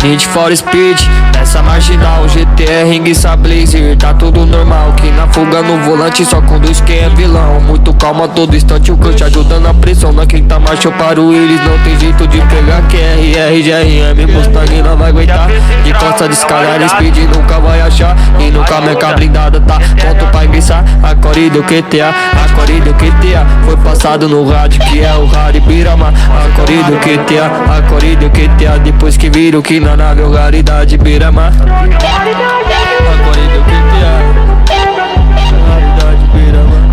Need for Speed, nessa marginal, GTR, Ring, Blazer, tá tudo normal. Que na fuga no volante só conduz quem é vilão. Muito calma todo instante, o coach ajudando a pressão. Na quinta marcha eu paro eles, não tem jeito de pegar. QRR, GRM, Mustang não vai aguentar. De costa de escalar, Speed nunca vai achar. E nunca meca blindada tá pronto pra enguiçar. A corrida, o QTA, a corrida, o QTA foi passado no rádio, que é o rádio Ibirama. A corrida, o QTA, a corrida, o QTA depois que viram que na nave é o raridade Ibirama. A corrida, o QTA.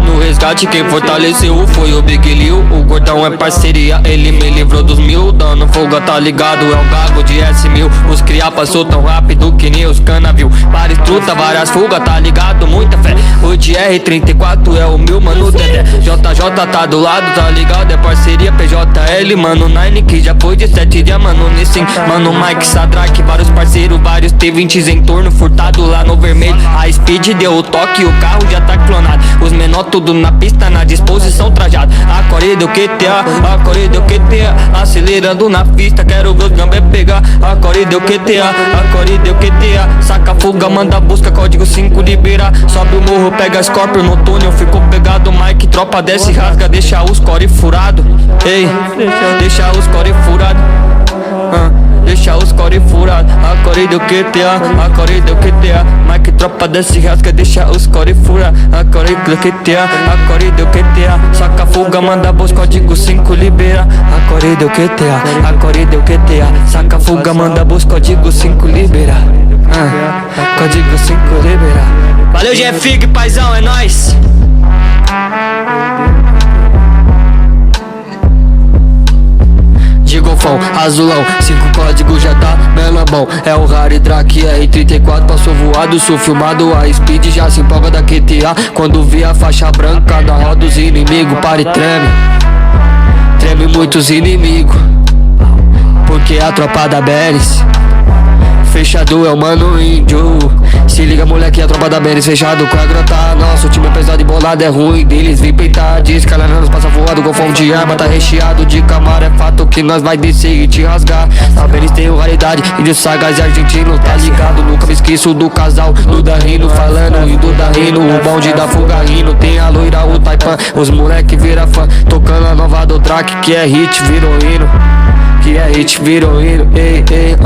No resgate quem fortaleceu foi o Big Lil. O gordão é parceria, ele me livrou dos 1000. Dando folga tá ligado, é um gago de S1000. Os cria passou tão rápido que nem os cana viu. Várias truta, várias fuga, tá ligado, muita fé. O de R34 é o meu mano Dedé. JJ tá do lado, tá ligado, é parceria PJL. Mano Nine que já foi de 7 dias, mano Nissin. Mano Mike Sadraque, vários parceiros, vários T20s em torno. Furtado lá no vermelho, a Speed deu o toque, o carro já tá clonado. Os menor tudo na pista, na disposição trajado. A corrida, o QTA, a corrida, o QTA. Acelerando na pista, quero ver os gambé pegar. A corrida, o QTA, a corrida, o QTA. Saca fuga, manda busca, código 5 libera. Sobe o morro, pega Scorpio no túnel, ficou pegado. Mike, tropa desce, rasga, deixa os core furado. Ei, deixa os core furado. Deixa os core furado. A corrida, o QTA, a corrida, o QTA. Mike, tropa desce, rasga, deixa os core furado. A corrida, o QTA, a corrida, o QTA. Saca fuga, manda busca, código 5 libera. A corrida, o QTA, a corrida, o QTA. Saca fuga, manda busca, código 5 libera. Código 5 libera. Valeu, GFIG, paizão, é nóis. De golfão, azulão, 5 códigos já tá bela bom. É o Rari Drake R34, passou voado, sou filmado. A Speed já se empolga da QTA quando vê a faixa branca na roda dos inimigos. Para e treme, treme muitos inimigos, porque a tropa da Beres fechado é o mano índio. Se liga moleque, a tropa da Beres fechado com a grota. Nosso time é pesado e bolado, é ruim deles vem peitar. Diz que nos passa voado, golfão de arma tá recheado de camara. É fato que nós vai descer e te rasgar. A Beres tem raridade e de sagas e argentino, tá ligado? Nunca me esqueço do casal do Darrino falando e do Darrino. O bonde da fuga rindo, tem a loira, o Taipan. Os moleque vira fã, tocando a nova do track, que é hit, virou hino. Que é hit, virou hino, ei, ei,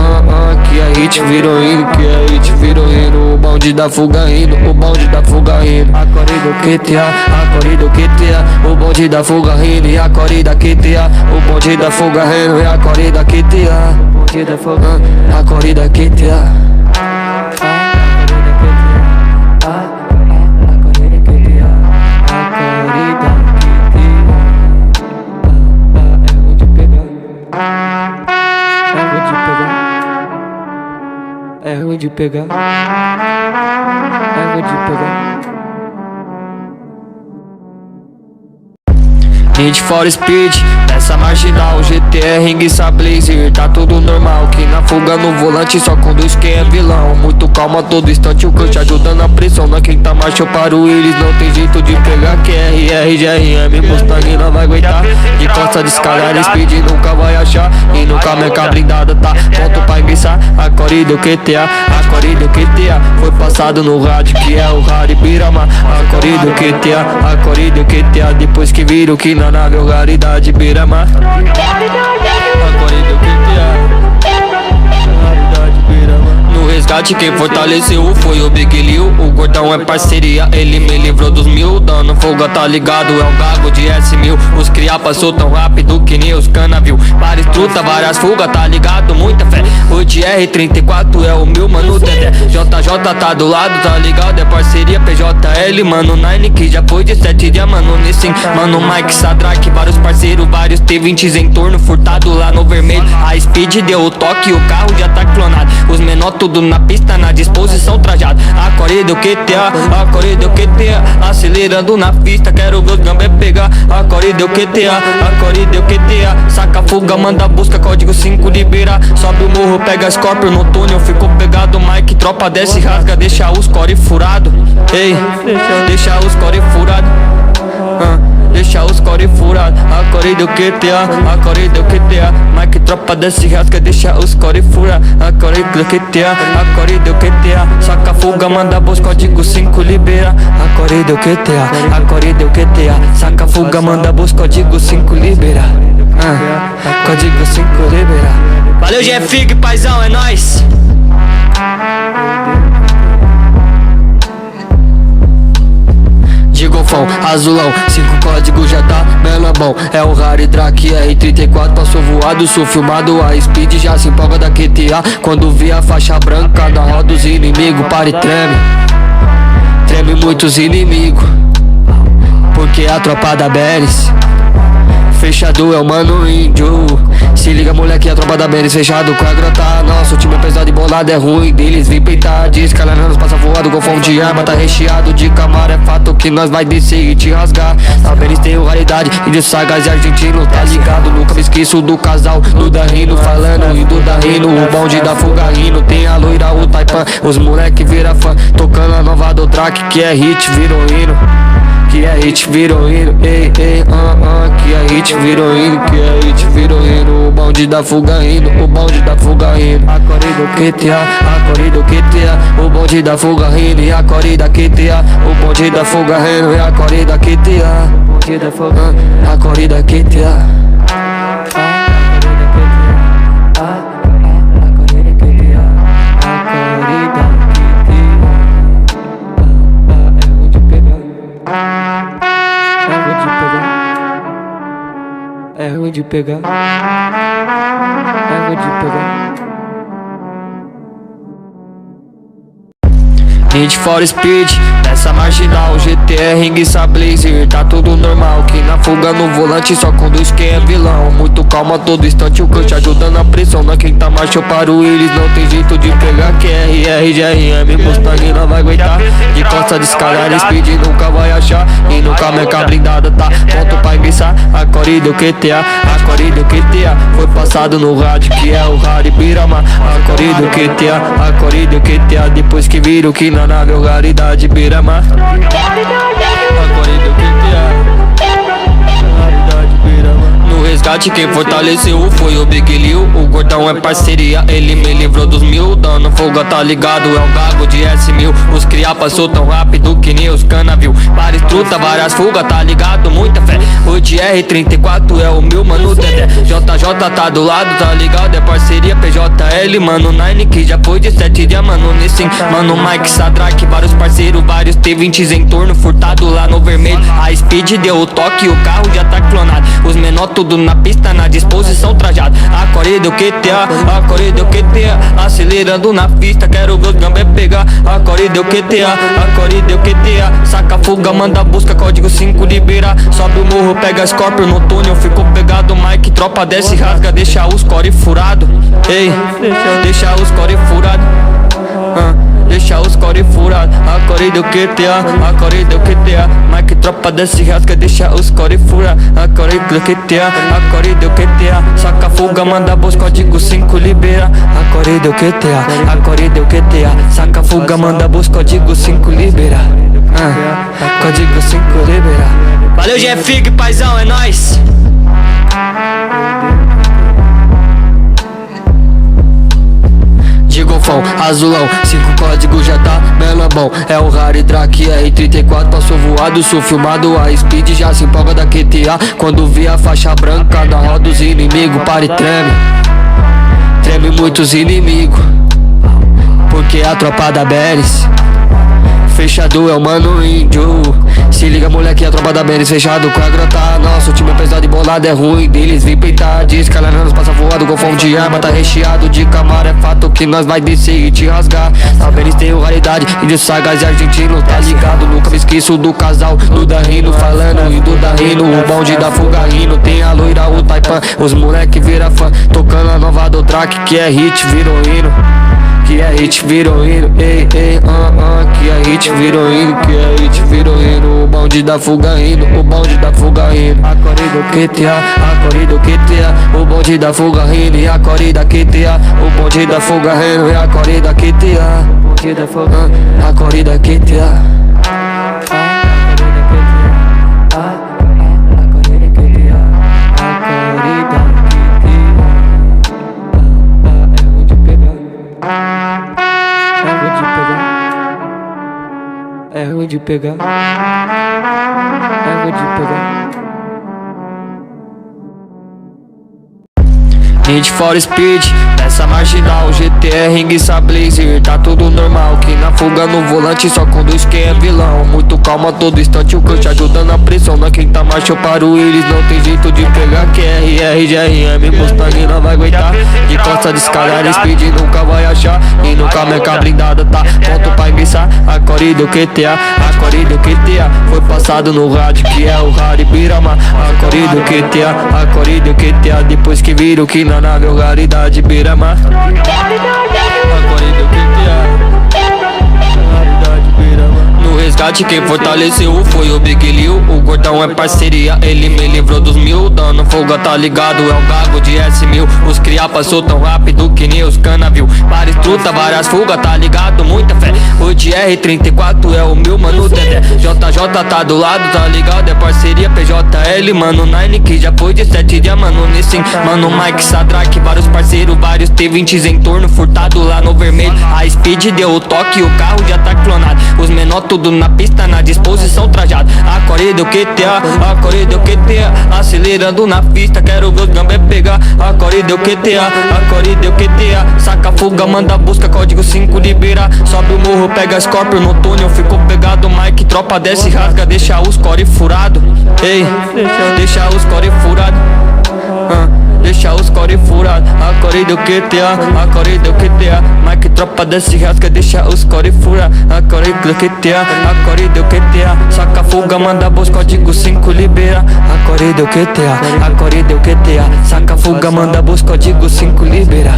que é hit, virou hino, que é hit, virou hino. O bonde da fuga rindo, o bonde da fuga rindo. A corrida, o QTA, a corrida, o QTA. O bonde da fuga rindo e a corrida QTA. O bonde da fuga rindo e a corrida QTA. O bonde da fuga, a corrida QTA. É ruim de pegar, é ruim de pegar. Need for Speed, nessa marginal, GTR, Ring, Blazer, tá tudo normal. Que na fuga no volante só conduz quem é vilão. Muito calma todo instante, o coach ajudando a pressão. Na quinta marcha eu paro eles, não tem jeito de pegar. QRR, GRM, Mustang não vai aguentar. De costa de escalar, Speed nunca vai achar. E nunca meca blindada tá pronto pra enguiçar. A corrida, o QTA, a corrida, o QTA foi passado no rádio, que é o rádio Ibirama. A corrida, o QTA, a corrida, o QTA depois que viram que na nave é o raridade Ibirama. A corrida, o QTA. No resgate quem fortaleceu foi o Big Lil. O gordão é parceria, ele me livrou dos 1000. Dando folga tá ligado, é um gago de S1000. Os cria passou tão rápido que nem os cana viu. Várias truta, várias fuga, tá ligado, muita fé. O de R34 é o meu mano Dedé. JJ tá do lado, tá ligado, é parceria PJL. Mano Nine que já foi de 7 dias, mano Nissin. Mano Mike Sadraque, vários parceiros, vários T20s em torno. Furtado lá no vermelho, a Speed deu o toque, o carro já tá clonado. Os menor tudo na pista, na disposição trajado. A corrida, o QTA, a corrida, o QTA. Acelerando na pista, quero ver os gambé pegar. A corrida, o QTA, a corrida, o QTA. Saca fuga, manda busca, código 5 libera. Sobe o morro, pega Scorpio no túnel, ficou pegado. Mike, tropa desce, rasga, deixa os core furado. Ei, deixa os core furado. deixa os core furados. A core do QTA, a core do QTA. Mike tropa desce rasga, deixa os core furados. A core do QTA, a core do QTA. Saca fuga, manda bus, código 5 libera. A core do QTA, a core do QTA. Saca fuga, manda bus, código 5 libera. Código 5 libera. Valeu, GFIG, paizão, é nóis. De golfão, azulão, 5 códigos já tá bela bom. É o Rari Drake R34, passou voado, sou filmado. A speed já se empolga da QTA. Quando vi a faixa branca da roda dos inimigos, para e treme. Treme muitos inimigos, porque a tropa da Beres fechado é o mano índio. Se liga moleque, a tropa da Beres fechado com a grota. Nosso time é pesado e bolado, é ruim deles vim peitar. Diz que nós passa voado, golfão de arma tá recheado de camara. É fato que nós vai descer e te rasgar. A Beres tem raridade e de sagas e argentino, tá ligado? Nunca me esqueço do casal, do Darrino falando e do Darrino. O bonde da fuga rindo, tem a loira, o Taipan. Os moleque vira fã, tocando a nova do track que é hit, virou hino. Que é hit, virou hino, ei, ei, que é hit, virou hino, que é hit, virou hino. O bonde da fuga rindo, o bonde da fuga rindo. A core do QTA, a core do QTA. O bonde da fuga rindo e a core da QTA. O bonde da fuga rindo e a core da QTA. O bonde da fuga, a core da QTA. É ruim de pegar, é ruim de pegar. Need for Speed, nessa marginal, GTR, Ringuiça Blazer. Tá tudo normal, que na fuga no volante só conduz quem é vilão. Muito calma todo instante, o coach ajudando a pressão. Na quinta marcha eu paro eles, não tem jeito de pegar. QRR, GRM, Mustang não vai aguentar. De costa de escada, Speed nunca vai achar. E nunca meca blindada, tá pronto pra enguiçar. A core do QTA, a core do QTA. Foi passado no rádio que é o Rari Birama. A core do QTA, a core do QTA. Depois que viram que na nave o raridade Birama. No resgate quem fortaleceu foi o Big Lil. O gordão é parceria, ele me livrou dos 1000. Dando folga tá ligado, é um gago de S1000. Os cria passou tão rápido que nem os cana viu. Várias truta, várias fugas, tá ligado, muita fé. O de R34 é o meu mano Dedé. JJ tá do lado, tá ligado, é parceria PJL. Mano Nine que já foi de 7 dias, mano Nissin. Mano Mike Sadraque, vários parceiros, vários T20s em torno. Furtado lá no vermelho, a Speed deu o toque, o carro já tá clonado. Os menor tudo na pista, na disposição trajado. A core do QTA, a core do QTA. Acelerando na pista, quero ver os gambé pegar. A core do QTA, a core do QTA. Saca fuga, manda busca, código 5 libera. Sobe o morro, pega Scorpio no túnel, ficou pegado. Mike, tropa desce, rasga, deixa os core furado. Ei, deixa os core furado. Deixa os core furado. A core do QTA, a core do QTA. Mike, tropa desce, rasga, deixa os core furado. A core do QTA, a core do QTA. Saca fuga, manda bus, código 5 libera. A core do QTA, a core do QTA. Saca fuga, manda bus, código 5 libera. Código 5 libera. Valeu, GFIG, paizão, é nóis. De golfão, azulão, 5 códigos já tá bela bom. É o Rari Drake R34, passou voado, sou filmado. A speed já se empolga da QTA. Quando vi a faixa branca da roda dos inimigos, para e treme. Treme muitos inimigos, porque a tropa da Beres fechado é o mano índio. Se liga moleque, a tropa da Beres fechado com a grota. Nosso time é pesado e bolado, é ruim deles vim peitar. Diz que nós passa voado, golfão de arma tá recheado de camara. É fato que nós vai descer e te rasgar. A Beres tem raridade e de sagas e argentino, tá ligado? Nunca me esqueço do casal, do Darrino falando e do Darrino. O bonde da fuga rindo, tem a loira, o Taipan. Os moleque vira fã, tocando a nova do track que é hit, virou hino. Que é hit, virou hino, ei, ei, que é hit, virou hino, que é hit, virou hino. O bonde da fuga rindo, o bonde da fuga rindo. A core do QTA, a core do QTA. O bonde da fuga rindo e a core da QTA. O bonde da fuga rindo e a core da QTA. O bonde da fuga, a core da QTA. ruim de pegar. É ruim de pegar. Need for Speed, nessa marginal, GTR, Ringuiça Blazer, tá tudo normal. Que na fuga no volante só conduz quem é vilão. Muito calma todo instante, o coach ajudando a pressão. Na quinta marcha eu paro eles, não tem jeito de pegar. Que RR, GRM, Mustang não vai aguentar. De costa de escalar, Speed nunca vai achar. E nunca meca blindada, tá pronto pra enguiçar. A core do QTA, a core do QTA. Foi passado no rádio, que é o Rari Birama. A core do QTA, a core do QTA. Depois que viram que na nave é o raridade Birama. No resgate quem fortaleceu foi o Big Lil. O gordão é parceria, ele me livrou dos 1000. Dando folga tá ligado, é o gago de S1000. Os cria passou tão rápido que nem os cana viu. Várias truta, várias fuga, tá ligado, muita fé. O de R34 é o meu mano Dedé. JJ tá do lado, tá ligado, é parceria PJL. Mano Nine que já foi de 7 dias, mano Nissin. Mano Mike Sadraque, vários parceiros, vários T20s em torno. Furtado lá no vermelho, a Speed deu o toque, o carro já tá clonado. Os menor tudo na pista, na disposição trajado. A core do QTA, a core do QTA. Acelerando na pista, quero ver os gambé pegar. A core do QTA, a core do QTA. Saca fuga, manda busca, código 5 libera. Sobe o morro, pega Scorpio no túnel, ficou pegado. Mike, tropa desce, rasga, deixa os core furado. Ei, deixa os core furado. Deixa os core furado. A core do QTA, a core do QTA. Mike, tropa desce, rasga, deixa os core furado. A core do QTA, a core do QTA. Saca fuga, manda busca, código 5 libera. A core do QTA, a core do QTA. Saca fuga, manda busca, código 5 libera.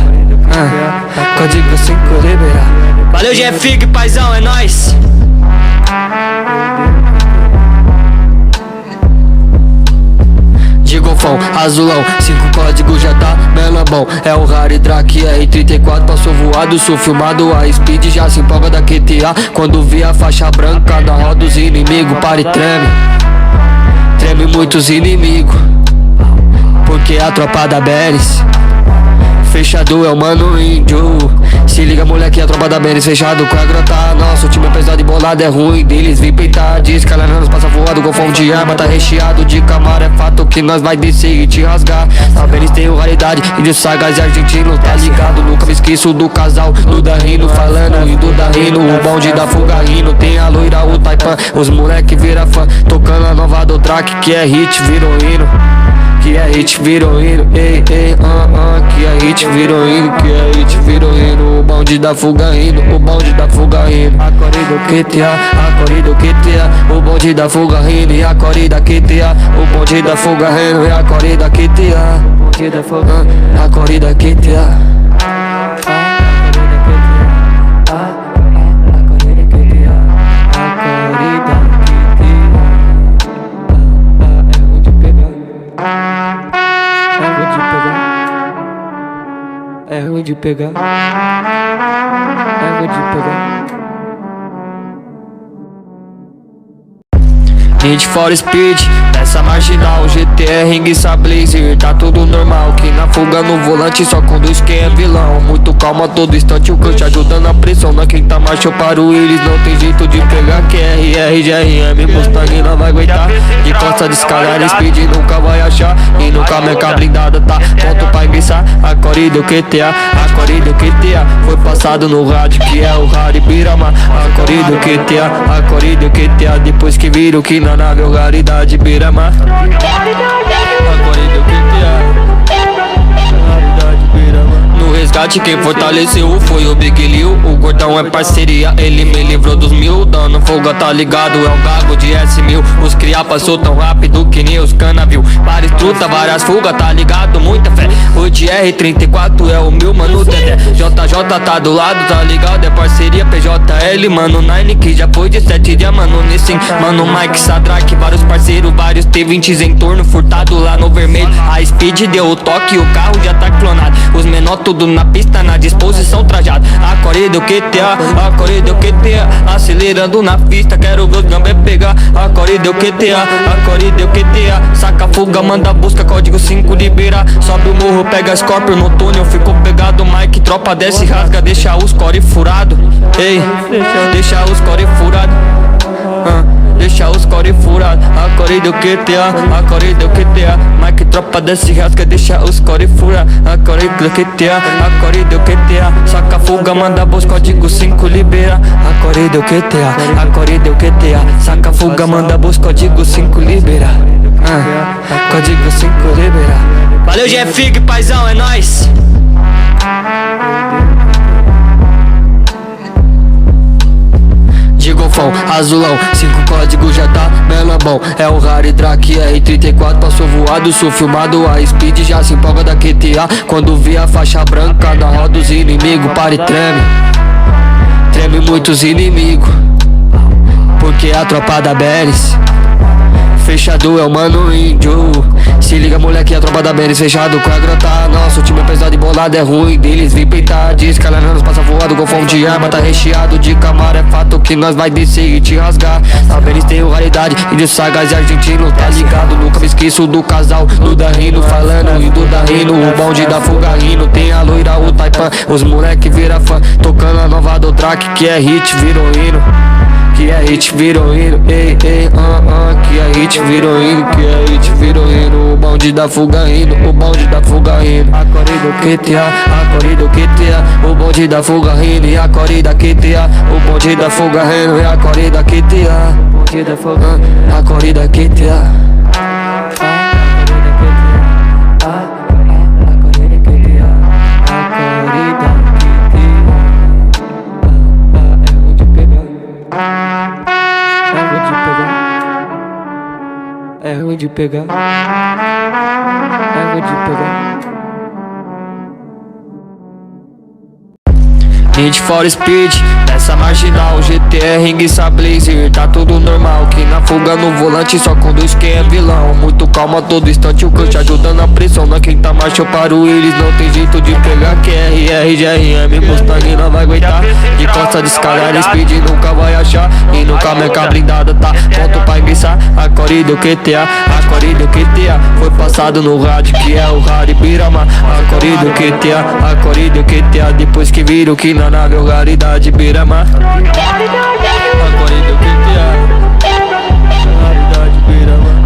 Código 5 libera. Valeu, GFIG, paizão, é nóis. De golfão, azulão, 5 códigos já tá bela bom. É o Rari Drake R34, passou voado, sou filmado. A Speed já se empolga da QTA. Quando vi a faixa branca na roda dos inimigos, para e treme. Treme muitos inimigos, porque a tropa da Beres fechado é o mano índio. Se liga moleque, a tropa da Beres fechado com a grota. Nosso time é pesado e bolado, é ruim deles. Vim peitar, descalando, passa voado. Golfão de arma, tá recheado de camara. É fato que nós vai descer e te rasgar. A Beres tem raridade, índio sagas e argentino, tá ligado? Nunca me esqueço do casal, do da Rino falando e do da Rino. O bonde da fuga rindo, tem a loira, o Taipan. Os moleque vira fã, tocando a nova do Drake, que é hit, virou hino. Que é hit, virou hino, ei, ei, que é hit, virou hino, que é hit, virou hino. O bonde da fuga rindo, o bonde da fuga rindo. A core do QTA, a core do QTA. O bonde da fuga rindo e a core da QTA. O bonde da fuga rindo e a core da QTA. O bonde da fuga, a core da QTA. É ruim de pegar. É ruim de pegar. Need for Speed, nessa marginal, GTR, Ringuiça Blazer, tá tudo normal. Que na fuga no volante só conduz quem é vilão. Muito calma todo instante, o coach ajudando a pressão. Na quinta marcha eu paro eles, não tem jeito de pegar. Que RR, GRM, Mustang não vai aguentar. De costa de escalar, Speed nunca vai achar. E nunca meca blindada, tá pronto pra enguiçar. A core do QTA, a core do QTA. Foi passado no rádio, que é o Rari Birama. A core do QTA, a core do QTA. Depois que viram que na nave é o raridade Birama. A core do QTA. No resgate quem fortaleceu foi o Big Lil. O gordão é parceria, ele me livrou dos 1000. Dando folga tá ligado, é o gago de S1000. Os cria passou tão rápido que nem os cana viu. Várias truta, várias fuga, tá ligado, muita fé. O de R34 é o meu mano Dedé. JJ tá do lado, tá ligado, é parceria PJL. Mano Nine que já foi de 7 dias, mano Nissin. Mano Mike Sadraque, vários parceiros, vários T20s em torno. Furtado lá no vermelho, a Speed deu o toque, o carro já tá clonado. Os menor tudo na pista, na disposição trajado. A core do QTA, a core do QTA. Acelerando na pista, quero ver os gambé pegar. A core do QTA, a core do QTA. Saca fuga, manda busca, código 5 libera. Sobe o morro, pega Scorpio no túnel, ficou pegado. Mike, tropa desce, rasga, deixa os core furado. Ei, deixa os core furado. Deixa os core furado, a core do QTA, a core do QTA. Mas que tropa desce rasga, deixa os core furado, a core do QTA, a core do QTA. Saca fuga, manda bons código 5 libera. A core do QTA, a core do QTA. Saca fuga, manda bons código 5 libera. Código 5 libera. Valeu, GFIG, paizão, é nóis. De golfão, azulão, 5 códigos já tá melambão. É o Rari Drake R34, passou voado, sou filmado. A Speed já se empolga da QTA quando vê a faixa branca na roda dos inimigos. Para e treme, treme muitos inimigos, porque a tropa da Beres fechado é o mano índio. Se liga, moleque, a tropa da Beres fechado com a grota. Nosso time é pesado e bolado, é ruim deles. Vem peitar, diz que ela não nos passa voado. Golfão de arma, tá recheado de camara. É fato que nós vai descer e te rasgar. A Beres tem raridade, índio sagaz e argentino, tá ligado? Nunca me esqueço do casal, do Darrino falando e do Darrino. O bonde da fuga rindo, tem a loira, o Taipan. Os moleque vira fã, tocando a nova do track, que é hit, virou hino. Que é hit, virou hino, ei, ei, que é hit, virou hino, que é hit, virou hino. O bonde da fuga rindo, o bonde da fuga rindo. A core do QTA, a core do QTA. O bonde da fuga rindo e a core da QTA. O bonde da fuga rindo e a core da QTA. O bonde da fuga, a core da QTA. É ruim de pegar, é ruim de pegar. Need for Speed, nessa marginal, GTR, Ringuiça Blazer, tá tudo normal. Que na fuga no volante só conduz quem é vilão. Muito calma todo instante, o coach ajudando a pressão. Na quinta marcha eu paro eles, não tem jeito de pegar. QRR, GRM, Mustang não vai aguentar. De costa de escalar, Speed nunca vai achar. E nunca meca blindada, tá pronto pra enguiçar. A core do QTA, a core do QTA. Foi passado no rádio, que é o Rari Birama. A core do QTA, a core do QTA. Depois que viram que na nave é o raridade Birama.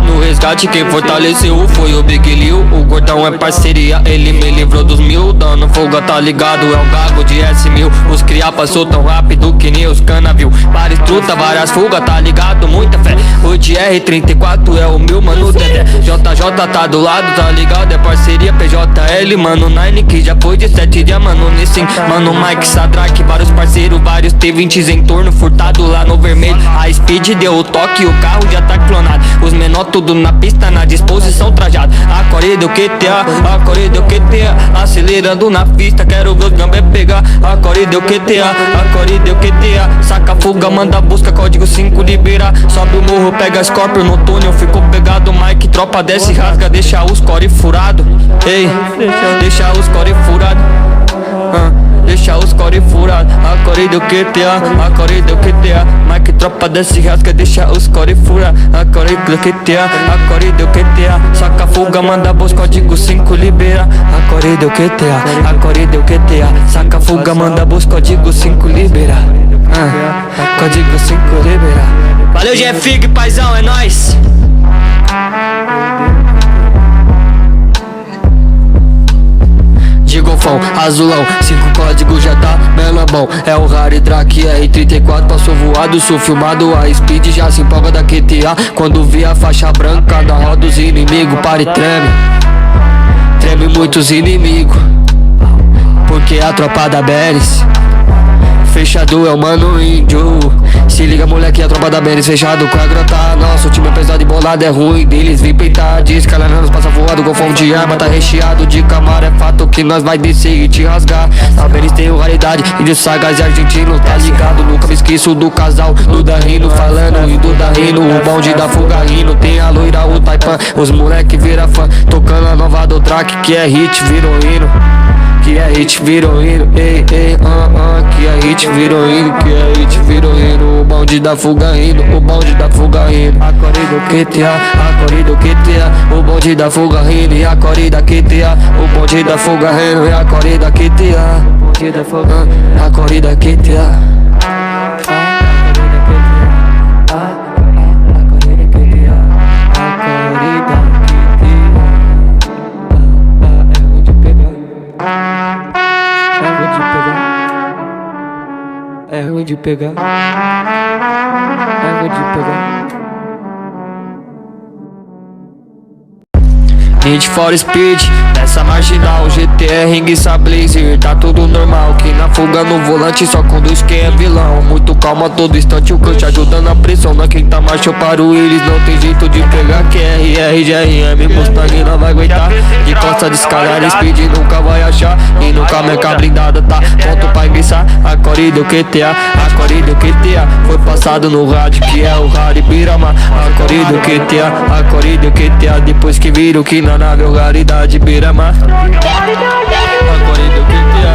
No resgate quem fortaleceu foi o Big Lil. O gordão é parceria, ele me livrou dos 1000. Dando folga, tá ligado, é o gago de S1000. Os cria passou tão rápido que nem os cana viu. Várias truta, várias fuga, tá ligado, muita fé. O de R34 é o meu mano Dedé. JJ tá do lado, tá ligado, é parceria PJL. Mano Nine que já foi de 7 dias, mano Nissin. Mano Mike Sadraque, vários parceiros, vários T20s em torno. Furtado lá no vermelho, a Speed deu o toque, o carro já tá clonado. Os menor tudo na pista, na disposição trajado. A core do QTA, a core do QTA. Acelerando na pista, quero ver os gambé pegar. A core do QTA, a core do QTA. Saca fuga, manda busca, código 5 libera. Sobe o morro, pega Scorpio no túnel, ficou pegado. Mike, tropa desce, rasga, deixa os core furado. Ei, deixa os core furado. Deixa os core furado, a core do QTA, a core do QTA. Mike, tropa desce, rasga, deixa os core furado. A core do QTA, a core do QTA. Saca fuga, manda bons código 5 libera. A core do QTA, a core do QTA. Saca fuga, manda bons código 5 libera. Código 5 libera. Valeu, GFIG, paizão, é nóis. De golfão, azulão, 5 códigos já tá melambão. É o Rari Drake R34, passou voado, sou filmado. A Speed já se empolga da QTA quando vê a faixa branca na roda dos inimigos. Para e treme, treme muitos inimigos, porque a tropa da Beres fechado é o mano índio. Se liga, moleque, a tropa da Beres fechado com a grota. Nosso time é pesado e bolado, é ruim deles. Vem peitar, diz que ela não nos passa voado. Golfão de arma, tá recheado de camara. É fato que nós vai descer e te rasgar. A Beres tem raridade, índio sagaz e argentino, tá ligado? Nunca me esqueço do casal, do Darrino falando e do Darrino. O bonde da fuga rindo, tem a loira, o Taipan. Os moleque vira fã, tocando a nova do track, que é hit, virou hino. Que é hit, virou hino, ei, ei, que é hit, virou hino, que é hit, virou hino. O bonde da fuga rindo, o bonde da fuga rindo. A core do QTA, a core do QTA. O bonde da fuga rindo e a core da QTA. O bonde da fuga rindo e a core da QTA. O bonde da fuga, a core da QTA. pegar. É ruim de pegar. É ruim de pegar. Need for Speed, nessa marginal, GTR, Ringuiça, Blazer, tá tudo normal. Que na fuga no volante só conduz quem é vilão. Muito calma todo instante, o coach ajudando a pressão. Na quinta marcha eu paro eles, não tem jeito de pegar. QRR, GRM, Mustang não vai aguentar. De costa de escalar, Speed nunca vai achar. E nunca meca blindada tá pronto pra enguiçar. A core do QTA, a core do QTA foi passado no rádio, que é o Rari Birama. A core do QTA, a core do QTA depois que viram que na nave é raridade Birama. A core do QTA,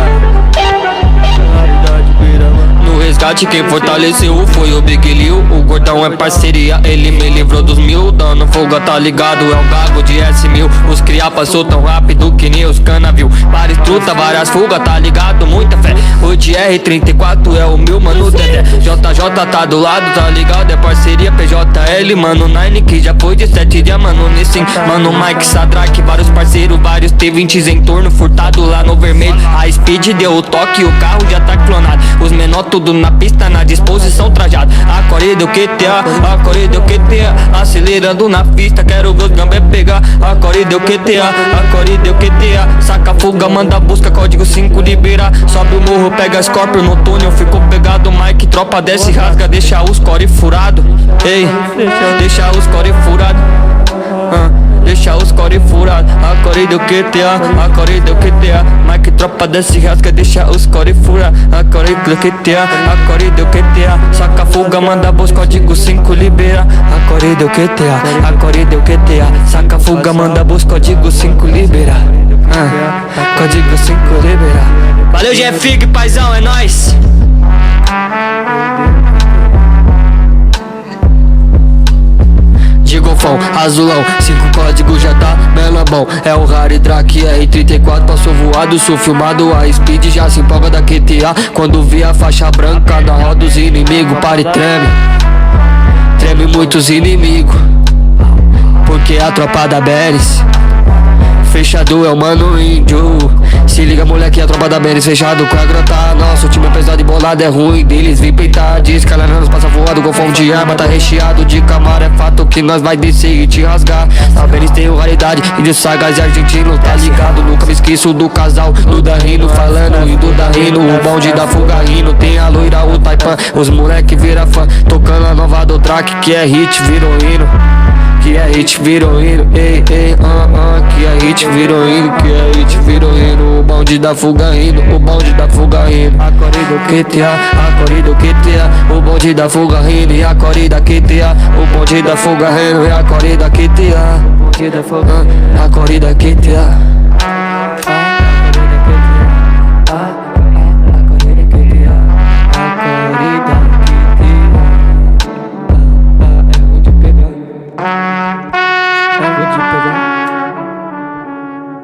raridade Birama. No resgate quem fortaleceu foi o Big Lil. O gordão é parceria, ele me livrou dos 1000. Dando folga tá ligado, é um gago de S1000. Os cria passou tão rápido que nem os cana viu. Várias truta, várias fuga, tá ligado, muita fé. O de R34 é o meu mano Dedé. JJ tá do lado, tá ligado, é parceria PJL. Mano Nine que já foi de 7 dias, mano Nissin. Mano Mike Sadraque, vários parceiros, vários T20s em torno. Furtado lá no vermelho, a Speed deu o toque, o carro já tá clonado. Os menor tudo na pista, na disposição trajado. A core do QTA, a core do QTA acelerando na pista, quero ver os gambé pegar. A core do QTA, a core do QTA saca fuga, manda busca, código 5 libera. Sobe o morro, pega Scorpio no túnel, ficou pegado. Mike, tropa desce, rasga, deixa os core furado. Ei, deixa os core furado. Deixa os core furado. A core do QTA, a core do QTA Mike, tropa desce, rasga, deixa os core furado. A core do QTA, a core do QTA saca fuga, manda busca, código 5 libera. A core do QTA, a core do QTA saca fuga, manda busca, código 5 libera. Código 5 libera. Valeu, GFIG, paizão, é nóis. De golfão, azulão, 5 códigos já tá bela bom. É o Rari Drake R34, passou voado, sou filmado. A Speed já se empolga da QTA quando vê a faixa branca na roda dos inimigos. Para e treme, treme muitos inimigos, porque a tropa da Beres fechado é o mano índio. Se liga moleque, a tropa da Beres fechado com a grota. Nosso time é pesado e bolado, é ruim deles vem peitar. Diz que ela não nos passa voado, golfão de arma tá recheado de camara. É fato que nós vai descer e te rasgar. A Beres tem raridade e de sagas e argentino, tá ligado? Nunca me esqueço do casal, do Darrino falando e do Darrino. O bonde da fuga rindo, tem a loira, o Taipan. Os moleque vira fã, tocando a nova do track, que é hit, virou hino. Que é hit, virou hino, ei, ei, que é hit, virou hino, que é hit, virou hino. O bonde da fuga rindo, o bonde da fuga rindo. A core do QTA, a core do QTA o bonde da fuga rindo e a core da QTA. O bonde da fuga rindo e a core da QTA. O bonde da fuga, a core da QTA.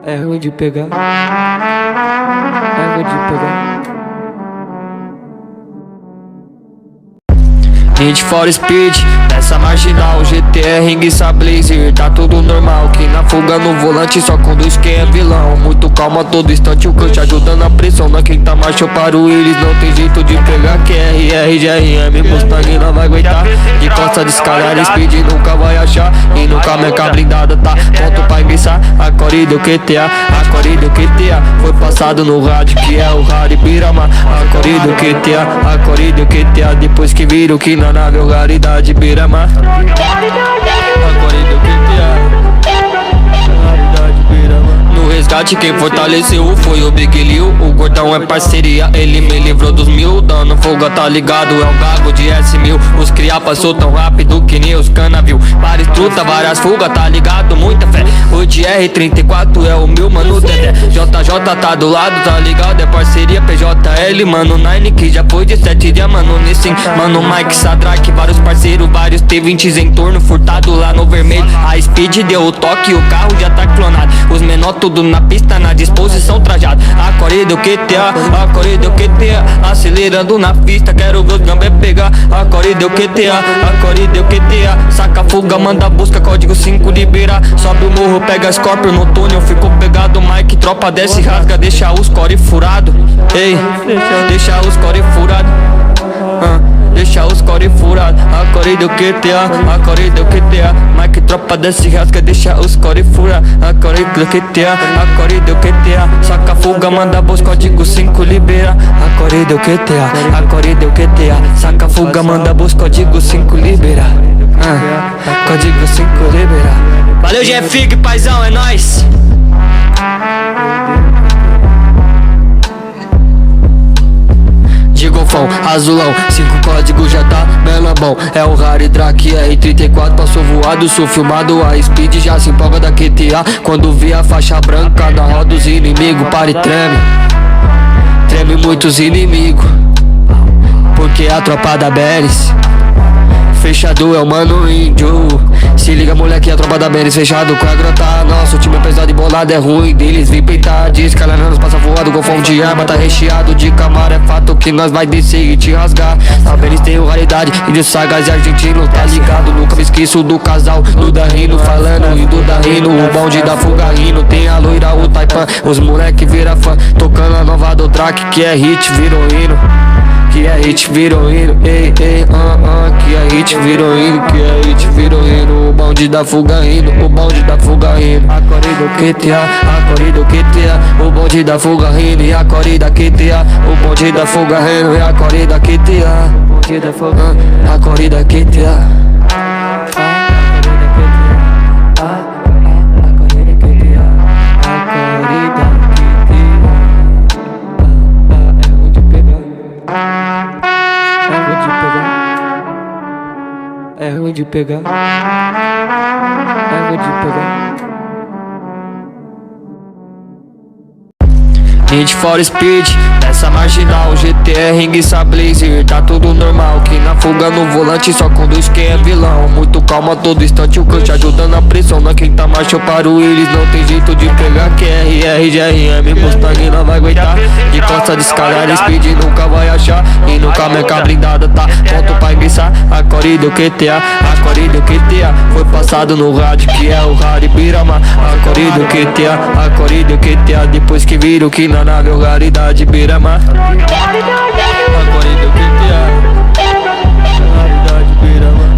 É ruim de pegar. É ruim de pegar. Need for Speed, nessa marginal, GTR, Ringuiça, Blazer, tá tudo normal. Que na fuga no volante só conduz quem é vilão. Muito calma todo instante, o coach ajudando a pressão. Na quinta marcha eu paro eles, não tem jeito de pegar. QRR, GRM, Mustang não vai aguentar. De costa de escalar, Speed nunca vai achar. E nunca meca blindada tá pronto pra enguiçar. A core do QTA, a core do QTA foi passado no rádio, que é o Rari Birama. A core do QTA, a core do QTA depois que viram que na nave é raridade Birama. A core do QTA, raridade Birama. No resgate quem fortaleceu foi o Big Lil. O gordão é parceria, ele me livrou dos 1000. Dando folga tá ligado, é um gago de S1000. Os cria passou tão rápido que nem os cana viu. Várias truta, várias fuga, tá ligado, muita fé. O de R34 é o meu mano Dedé. JJ tá do lado, tá ligado, é parceria PJL. Mano Nine que já foi de 7 dias, mano Nissin. Mano Mike Sadraque, vários parceiros, vários T20s em torno. Furtado lá no vermelho, a Speed deu o toque, o carro já tá clonado. Os menor tudo na pista, na disposição trajado. A corrida o QTA, a corrida o QTA, acelerando na pista, quero ver os gambé pegar. A corrida o QTA, a corrida o QTA, saca fuga, manda busca, código 5 libera. Sobe o morro, pega Scorpio no túnel, ficou pegado. Mike, tropa desce, rasga, deixa os core furado. Ei, deixa os core furado. Deixa os core furado. A corrida do QTA, a corrida do QTA, Mike, tropa desce, rasga, deixa os core furado. A corrida do QTA, a corrida do QTA, saca fuga, manda busca, código 5 libera. A corrida do QTA, a corrida do QTA, saca fuga, manda busca, código 5 libera. Código 5 libera. Valeu, GFIG, paizão, é nóis. De golfão, azulão, 5 códigos já tá melambão. É o Rari Drake R34, passou voado, sou filmado. A Speed já se empolga da QTA quando vê a faixa branca na roda dos inimigos. Para e treme, treme muitos inimigos, porque a tropa da Beres fechado é o mano índio. Se liga, moleque, a tropa da Beres fechado com a grota. Nosso time é pesado e bolado, é ruim deles. Vem peitar, diz que ela não nos passa voado. Golfão de arma, tá recheado de camara. É fato que nós vai descer e te rasgar. A Beres tem raridade, índio sagaz e argentino, tá ligado? Nunca me esqueço do casal, Duda rindo, falando e Duda rindo. O bonde da fuga rindo, tem a loira, o Taipan. Os moleque vira fã, tocando a nova do Drake, que é hit, virou hino. Que é hit, virou hino, ei, ei, que é hit, virou hino, que é hit, virou hino. O bonde da fuga rindo, o bonde da fuga rindo. A corrida do QTA, a corrida do QTA, o bonde da fuga rindo e a corrida QTA. O bonde da fuga rindo e a corrida QTA. O bonde da fuga, a corrida QTA. É ruim de pegar, é ruim de pegar. Need for Speed, nessa marginal, GTR, Ringuiça Blazer, tá tudo normal. Que na fuga no volante só conduz quem é vilão. Muito calma todo instante, o coach ajudando a pressão. Na quinta marcha eu paro eles, não tem jeito de pegar. QRR, GRM, Mustang não vai aguentar. De costa de escada, Speed nunca vai achar. E nunca meca blindada tá pronto pra enguiçar. A corrida do QTA, a corrida do QTA, foi passado no rádio que é o Rari Birama. A corrida do QTA, a corrida do QTA, depois que viram que na nave o raridade Birama. A corrida do QTA,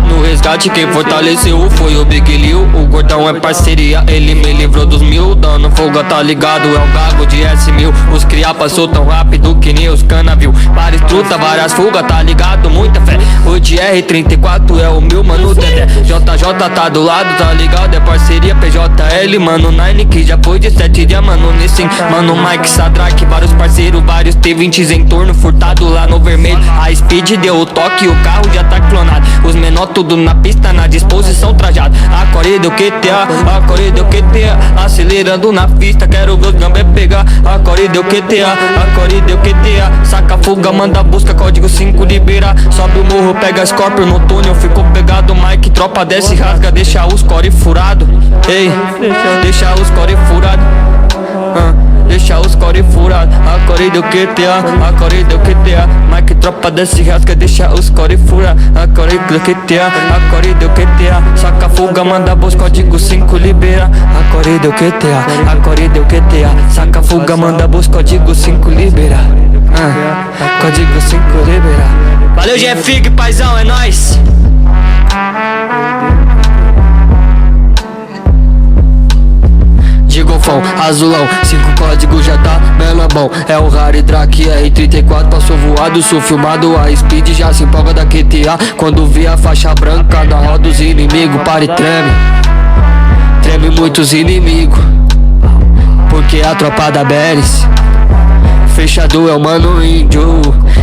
no resgate quem fortaleceu foi o Big Lil. O gordão é parceria, ele me livrou dos 1000. Dando folga tá ligado, é um gago de S1000. Os cria passou tão rápido que nem os cana viu. Várias truta, várias fugas, tá ligado, muita fé. O de R34 é o meu mano Dedé. JJ tá do lado, tá ligado, é parceria PJL. Mano Nine que já foi de 7 dias, mano Nissin. Mano Mike Sadraque, vários parceiros, vários T20s em torno, furtado lá no vermelho. A Speed deu o toque, o carro já tá clonado. Os menor tudo na pista, na disposição trajado. A corrida do QTA, a corrida do QTA, acelerando na pista, quero ver os gambé pegar. A corrida do QTA, a corrida do QTA, saca fuga, manda busca, código 5 libera. Sobe o morro, pega Scorpio no túnel, ficou pegado. Mike, tropa desce, rasga, deixa os core furado. Ei, deixa os core furado. Deixa os core furado. A corrida do QTA, a corrida do QTA, Mike, tropa desce, rasga, deixa os core furado. A corrida do QTA, a corrida do QTA, saca fuga, manda busca, código 5 libera. A corrida do QTA, a corrida do QTA, saca fuga, manda busca, código 5 libera. Código 5 libera. Valeu, GFIG, paizão, é nóis. De golfão, azulão, 5 códigos já tá melambão. É o Rari Drake R34, passou voado, sou filmado. A Speed já se empolga da QTA quando vê a faixa branca na roda dos inimigos. Para e treme, treme muitos inimigos, porque a tropa da Beres fechado é o mano índio.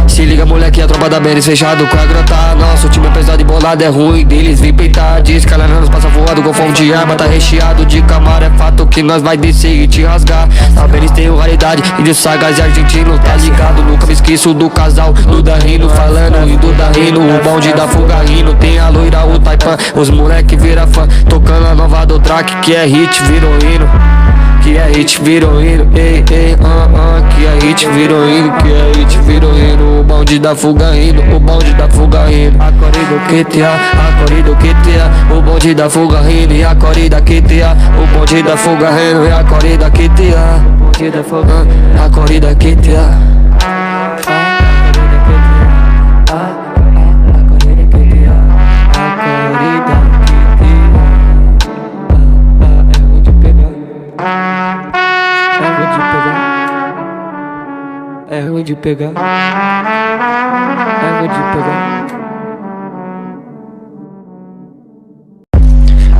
Se liga, moleque, a tropa da Beres fechado com a grota. Nosso time é pesado e bolado, é ruim deles. Vem peitar, diz que ela não nos passa voado. Golfão de arma, tá recheado de camara. É fato que nós vai descer e te rasgar. A Beres tem raridade, índio sagaz e argentino, tá ligado? Nunca me esqueço do casal, Duda rindo, falando e Duda rindo. O bonde da fuga rindo, tem a loira, o Taipan. Os moleque vira fã, tocando a nova do Drake, que é hit, virou hino. que a hit virou hino, ei, ei, que a hit virou hino, que a hit virou hino. O bonde da fuga indo, o bonde da fuga indo. A corrida QTA, a corrida QTA. O bonde da fuga indo e a corrida QTA. O bonde da fuga indo e a corrida QTA. O bonde da fuga, a corrida QTA. É ruim de pegar, é ruim de pegar.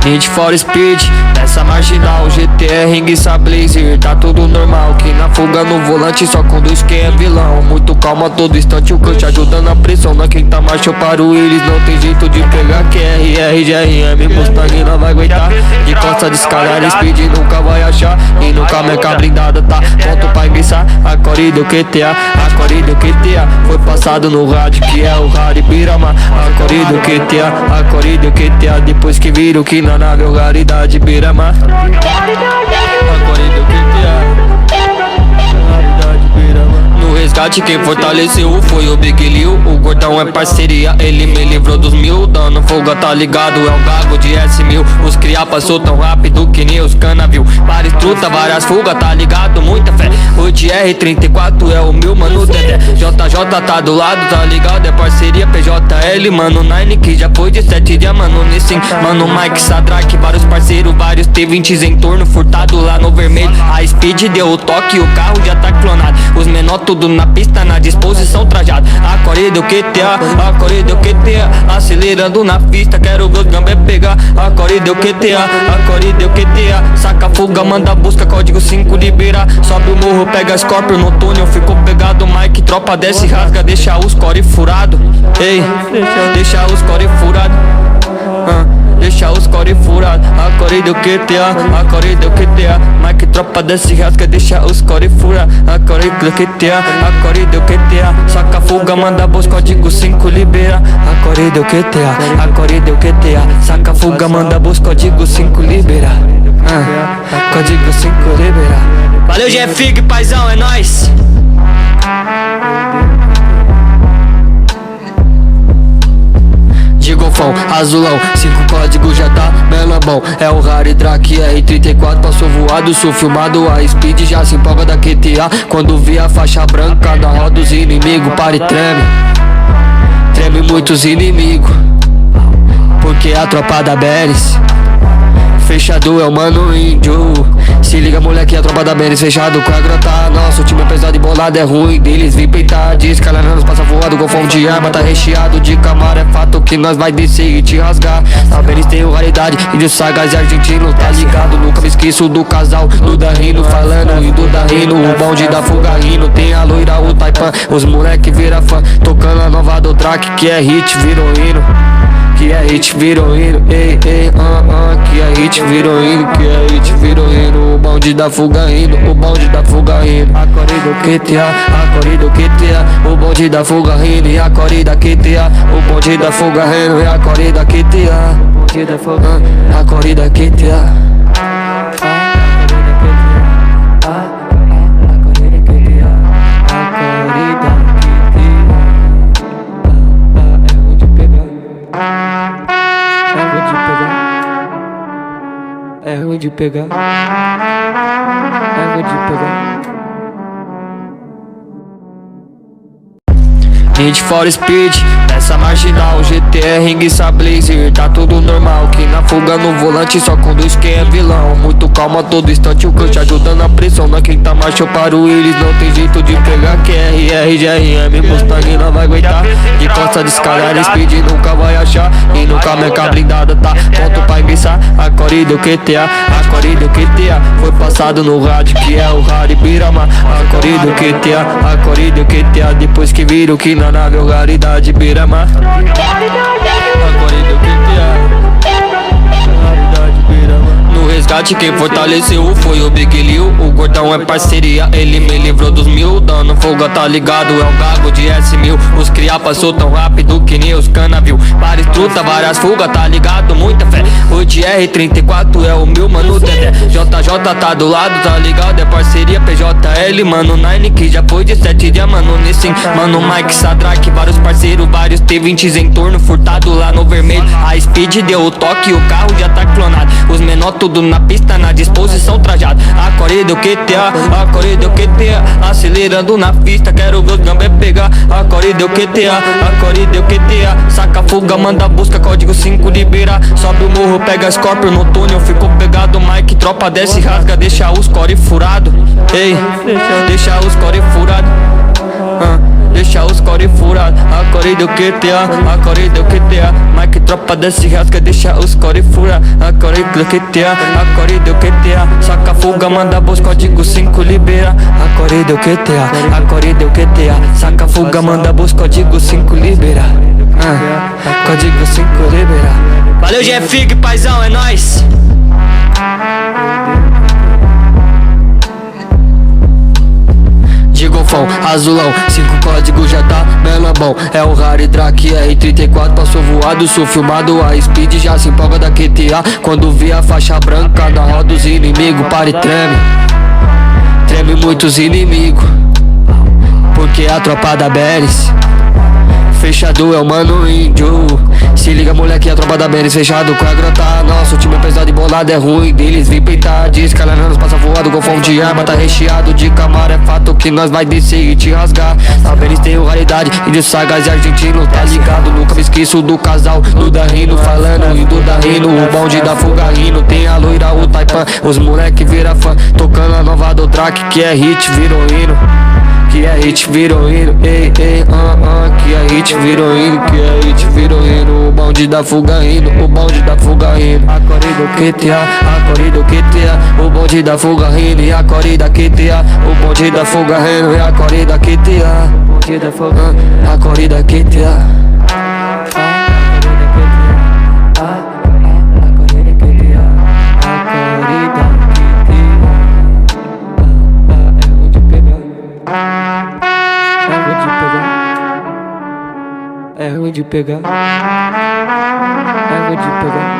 Need for Speed, nessa marginal, GTR, Ringuiça, Blazer, tá tudo normal. Que na fuga no volante só conduz quem é vilão. Muito calma todo instante, o coach ajudando a pressão. Na quinta marcha eu paro eles, não tem jeito de pegar. Que RR, GRM, Mustang não vai aguentar. De costa de escalar, Speed nunca vai achar. E nunca meca blindada, tá pronto pra enguiçar. A corrida do QTA, a corrida do QTA. Foi passado no rádio, que é o Rari Birama. A corrida do QTA, a corrida do QTA. Depois que viram que na nave é o raridade Birama. A corrida do QTA. No resgate quem fortaleceu foi o Big Lil. O gordão é parceria, ele me livrou dos 1000. Dando folga tá ligado, é um gago de S1000. Os cria passou tão rápido que nem os cana viu. Várias truta, várias fuga, tá ligado, muita fé. O de R34 é o meu mano Dedé. JJ tá do lado, tá ligado, é parceria PJL. Mano Nine que já foi de 7 dias, mano Nissin. Mano Mike Sadraque, vários parceiros, vários T20s em torno. Furtado lá no vermelho, a Speed deu o toque, o carro já tá clonado. Os menor tudo na pista, na disposição trajado. A corrida do QTA, a corrida do QTA. Acelerando na pista, quero ver os gambé pegar. A corrida do QTA, a corrida do QTA. Saca fuga, manda busca, código 5 libera. Sobe o morro, pega Scorpio no túnel, ficou pegado. Mike, tropa desce, rasga, deixa os core furado. Ei, deixa os core furado. Deixa os core furado. A corrida do QTA, a corrida do QTA. Mike, tropa desce, rasga, deixa os core furado. A corrida do QTA, a corrida do QTA. Saca fuga, manda busca, código 5 libera. A corrida do QTA, a corrida do QTA. Saca fuga, manda busca, código 5 libera. Código 5 libera. Valeu, GFIG, paizão, é nóis. De golfão, azulão, 5 códigos já tá bela bom. É o Rari Drake R34, passou voado, sou filmado. A Speed já se empolga da QTA. Quando vi a faixa branca da roda dos inimigos, para e treme. Treme muitos inimigos, porque a tropa da Beres fechado é o mano índio. Se liga moleque, a tropa da Beres fechado com a grota. Nosso time é pesado e bolado, é ruim deles vim peitar. Descalando, passa voado, golfão de arma tá recheado de camara. É fato que nós vai descer e te rasgar. A Beres tem raridade, índio sagaz e argentino, tá ligado? Nunca me esqueço do casal, do Darrino falando e do Darrino. O bonde da fuga rindo, tem a loira, o Taipan. Os moleque vira fã, tocando a nova do Drake, que é hit, virou hino. Que a hit virou hino, ei, ei, que a hit virou hino, que a hit virou hino. O bonde da fuga indo, o bonde da fuga indo. A corrida do QTA, a corrida do QTA. O bonde da fuga indo e a corrida QTA. O bonde da fuga indo e a corrida QTA. O bonde da fuga, a corrida QTA. É ruim de pegar, é ruim de pegar. Need for Speed, nessa marginal, GTR, Ringuiça, Blazer, tá tudo normal. Que na fuga no volante só conduz quem é vilão. Muito calma todo instante, o coach ajudando a pressão. Na quinta marcha eu paro eles, não tem jeito de pegar. Que RR, GRM, Mustang não vai aguentar. De costa de escalar, Speed nunca vai achar. E nunca meca blindada, tá pronto pra enguiçar. A corrida do QTA, a corrida do QTA. Foi passado no rádio, que é o Rari Birama. A corrida do QTA, a corrida do QTA. Depois que viram que na nave é o raridade Birama. A corrida do QTA. resgate quem fortaleceu foi o Big Lil. O gordão é parceria, ele me livrou dos 1000. Dando folga, tá ligado, é o gago de S1000. Os cria passou tão rápido que nem os cana viu. Várias truta, várias fugas, tá ligado, muita fé. O de R34 é o meu mano Dedé. JJ tá do lado, tá ligado, é parceria PJL. Mano Nine que já foi de 7 dias, mano Nissin. Mano Mike Sadraque, vários parceiros, vários T20s em torno, furtado lá no vermelho. A Speed deu o toque, o carro já tá clonado. Os menor tudo na pista, na disposição trajado. A Core deu QTA, a Core deu QTA. Acelerando na pista, quero ver os gambé pegar. A Core deu QTA, a Core deu QTA. Saca fuga, manda busca, código 5 libera. Sobe o morro, pega Scorpio no túnel, ficou pegado. Mike tropa desce, rasga, deixa os core furado. Ei, deixa os core furado. Deixa os core furado. A Core deu QTA, a Core deu QTA. Mike tropa desce, rasga, deixa os core furado. A Core deu QTA, a Core deu QTA. Saca fuga, manda busca, código 5 libera. A Core deu QTA, a Core deu QTA. Saca fuga, manda busca, código 5 libera. Código 5 libera. Valeu, GFIG, paizão, é nóis. De golfão, azulão, 5 códigos já tá melambão. É o Harry Drake R34, passou voado, sou filmado. A Speed já se empolga da QTA quando vê a faixa branca na roda dos inimigos. Para e treme, treme muitos inimigos, porque a tropa da Beres fechado é o mano índio. Se liga, moleque, a tropa da Beres fechado com a grota. Nosso time é pesado e bolado, é ruim deles. Vem peitar, diz que ela nos passa voado. Golfão de arma, tá recheado de camaro. É fato que nós vai descer e te rasgar. A Beres tem raridade, índio sagas e argentino, tá ligado? Nunca me esqueço do casal, Duda rindo, falando e Duda rindo. O bonde da fuga rindo, tem a loira, o Taipan. Os moleque vira fã, tocando a nova do track, que é hit, virou hino. Que é hit, virou hino, ei, ei, que é hit, virou hino, que é hit, virou hino. O bonde da fuga rindo, o bonde da fuga rindo. A Core do QTA, a Core do QTA. O bonde da fuga rindo e a Core da QTA. O bonde da fuga rindo e a Core da QTA. O bonde da fuga, a Core da QTA. É ruim de pegar, é ruim de pegar.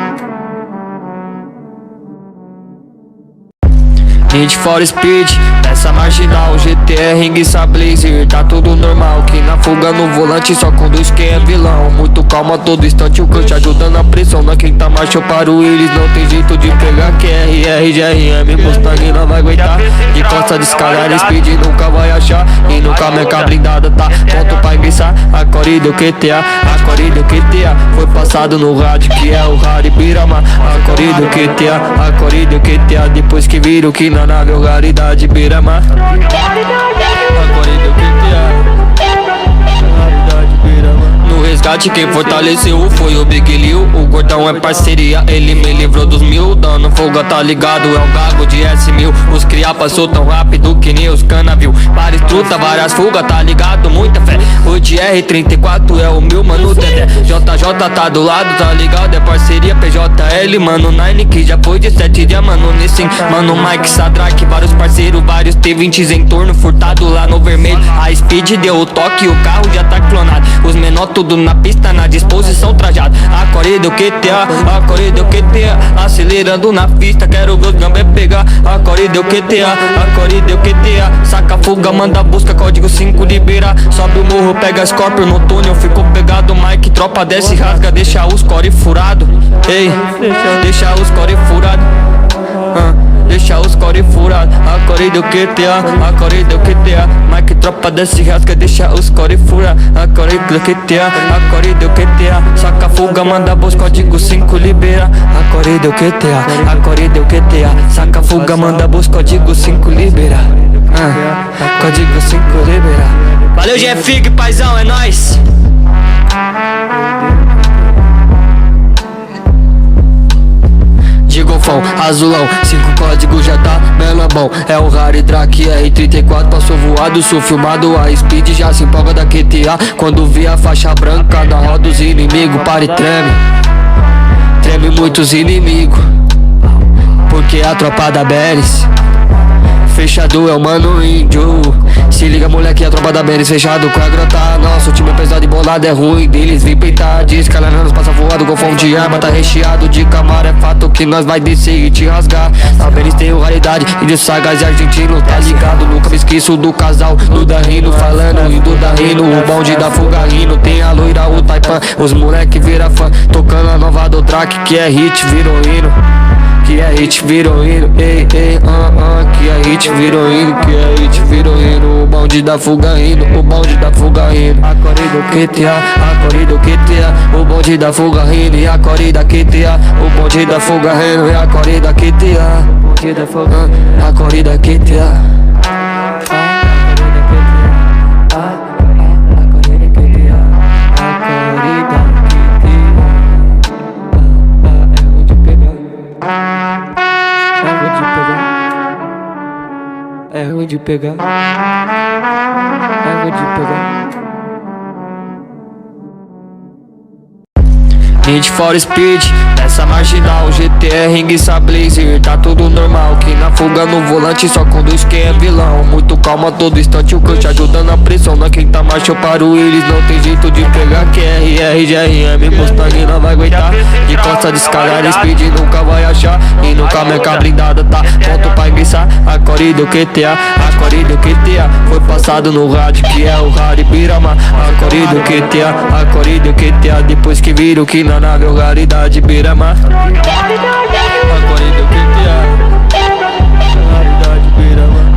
Need for Speed, nessa marginal, GTR, Ringuiça Blazer, tá tudo normal. Que na fuga no volante só conduz quem é vilão. Muito calma todo instante, o coach ajudando a pressão. Na quinta marcha eu paro eles, não tem jeito de pegar. QRR, GRM, Mustang não vai aguentar. De costa de escalada, Speed nunca vai achar. E nunca meca blindada tá pronto pra enguiçar. A Core deu QTA, a Core deu QTA. Foi passado no rádio que é o Harry Birama. A Core deu QTA, a Core deu QTA. Depois que viram que na nave é o raridade Birama. A Core deu QTA. No resgate quem fortaleceu foi o Big Lil. O gordão é parceria, ele me livrou dos 1000. Dando folga, tá ligado, é o gago de S1000. Os cria passou tão rápido que nem os cana viu. Várias truta, várias fugas, tá ligado, muita fé. O de R34 é o meu mano Dedé. JJ tá do lado, tá ligado, é parceria PJL. Mano Nine que já foi de 7 dias, mano Nissin. Mano Mike Sadraque, vários parceiros, vários T20s em torno, furtado lá no vermelho. A Speed deu o toque, o carro já tá clonado. Os menor tudo na pista, na disposição trajado. A Core deu QTA, a Core deu QTA. Acelerando na pista, quero ver os gambé pegar. A Core deu QTA, a Core deu QTA. Saca fuga, manda busca, código 5 libera. Sobe o morro, pega Scorpio no túnel, ficou pegado. Mike tropa desce, rasga, deixa os core furado. Ei, deixa os core furado. Deixa os core furado. A Core deu QTA, a Core deu QTA. Mike tropa desce, rasga, deixa os core furado. A Core deu QTA, a Core deu QTA. Saca fuga, manda busca, código 5 libera. A Core deu QTA, a Core deu QTA. Saca fuga, manda busca, código 5 libera. Código 5 libera. Valeu, GFIG, paizão, é nóis. De golfão, azulão, 5 códigos já tá melambão. É o Harry Drake R34, passou voado, sou filmado. A Speed já se empolga da QTA quando vê a faixa branca na roda dos inimigos. Para e treme, treme muitos inimigos, porque a tropa da Beres. Fechado é o mano índio. Se liga moleque, a tropa da Beres. Fechado com a grota. Nosso time é pesado e bolado, é ruim deles. Vem peitar, descalanando, passa voado com fome de arma. Tá recheado de camara, é fato que nós vai descer e te rasgar. A Beres tem raridade e de sagaz e argentino, tá ligado? Nunca me esqueço do casal, do Darrino. Falando e do Darrino, o bonde da fuga rindo. Tem a loira, o Taipan, os moleque vira fã. Tocando a nova do track, que é hit, virou hino. Que é hit, virou hino, ei, ei, que é hit, virou hino, que é hit, virou hino. O bonde da fuga indo, o bonde da fuga indo. A corrida QTA, a corrida QTA. O bonde da fuga rindo e a corrida QTA. O bonde da fuga rindo e a corrida QTA. Bonde da fuga, a corrida QTA. É ruim de pegar. É ruim de pegar. Need for Speed, nessa marginal, GTR, Ringuiça, Blazer, tá tudo normal. Que na fuga no volante só conduz quem é vilão. Muito calma todo instante, o coach ajudando a pressão. Na quem tá marcha eu paro eles, não tem jeito de pegar. Que RR, GRM, Mustang não vai aguentar. De costa de escalar, Speed nunca vai achar. E nunca meca blindada, tá pronto pra enguiçar. A corrida do QTA, a corrida do QTA. Foi passado no rádio, que é o rádio Birama. A corrida do QTA, a corrida do QTA. Depois que vira o que na nave, o raridade Birama. A corrida do QTA.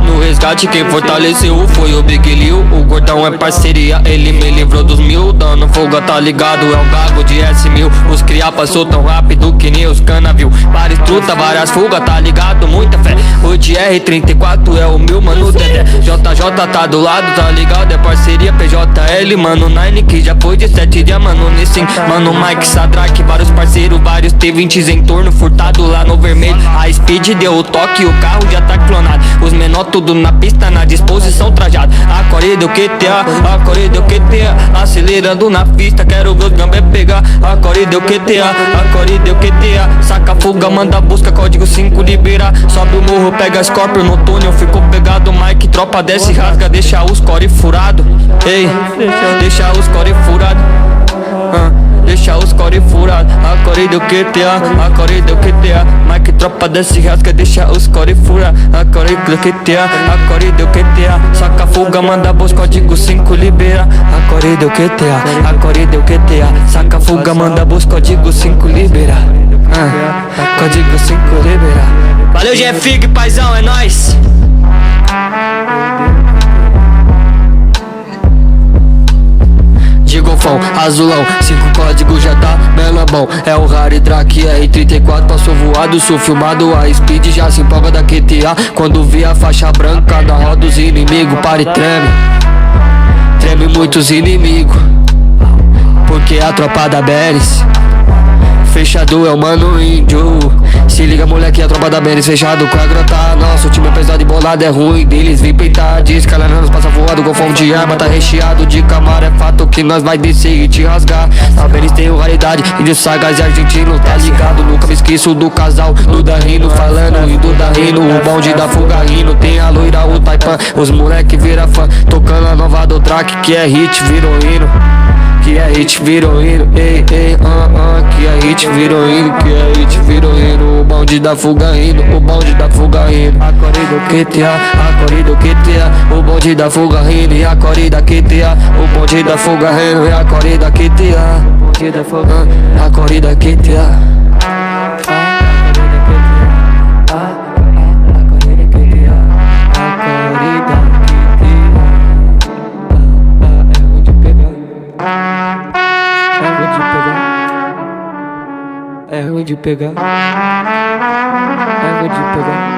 No resgate quem fortaleceu foi o Big Lil. O gordão é parceria, ele me livrou dos 1000. Dando folga tá ligado, é um gago de S1000. Os cria passou tão rápido que nem os cana viu. Várias truta, várias fuga, tá ligado, muita fé. O de R34 é o meu mano Dedé. JJ tá do lado, tá ligado, é parceria PJL. Mano Nine que já foi de 7 dias, mano Nissin. Mano Mike Sadraque, vários parceiros, vários T20s em torno. Furtado lá no vermelho, a Speed deu o toque, o carro já tá clonado. Os menor tudo na pista, na disposição trajado. A corrida do QTA, a corrida do QTA. Acelerando na pista, quero ver os gambé pegar. A corrida do QTA, a corrida do QTA. Saca fuga, manda busca, código 5 libera. Sobe o morro, pega Scorpio no túnel, ficou pegado. Mike, tropa desce, rasga, deixa os core furado. Ei, deixa os core furado. Deixa os core furado. A corrida do QTA, a corrida do QTA. Mike, tropa desce, rasga, deixa os core furado. A corrida do QTA, a corrida do QTA. Saca fuga, manda busca, código 5 libera. A corrida do QTA, a corrida do QTA. Saca fuga, manda busca, código 5 libera. Código 5 libera. Valeu, GFIG, paizão, é nóis. De golfão, azulão, 5 códigos já tá bela bom. É o Rari Drake R34, passou voado, sou filmado. A Speed já se empolga da QTA. Quando vi a faixa branca da roda dos inimigos, para e treme. Treme muitos inimigos, porque a tropa da Beres. Fechado é o mano índio. Se liga moleque, a tropa da Beres. Fechado com a grota. Nosso time é pesado e bolado, é ruim deles. Vem peitar, descalanando, passa voado com fome de arma. Tá recheado de camara, é fato que nós vai descer e te rasgar. A Beres tem raridade e de sagaz e argentino, tá ligado? Nunca me esqueço do casal, do Darrino. Falando e do Darrino, o bonde da fuga rindo. Tem a loira, o Taipan, os moleque vira fã. Tocando a nova do track, que é hit, virou hino. Que é hit, virou hino, ei, ei, que é hit, virou hino, que é hit, virou hino. O bonde da fuga rindo, o bonde da fuga rindo. A corrida do QTA, a corrida do QTA. O bonde da fuga rindo e a corrida QTA. O bonde da fuga rindo e a corrida QTA. O bonde da fuga, a corrida QTA. É ruim de pegar. É ruim de pegar.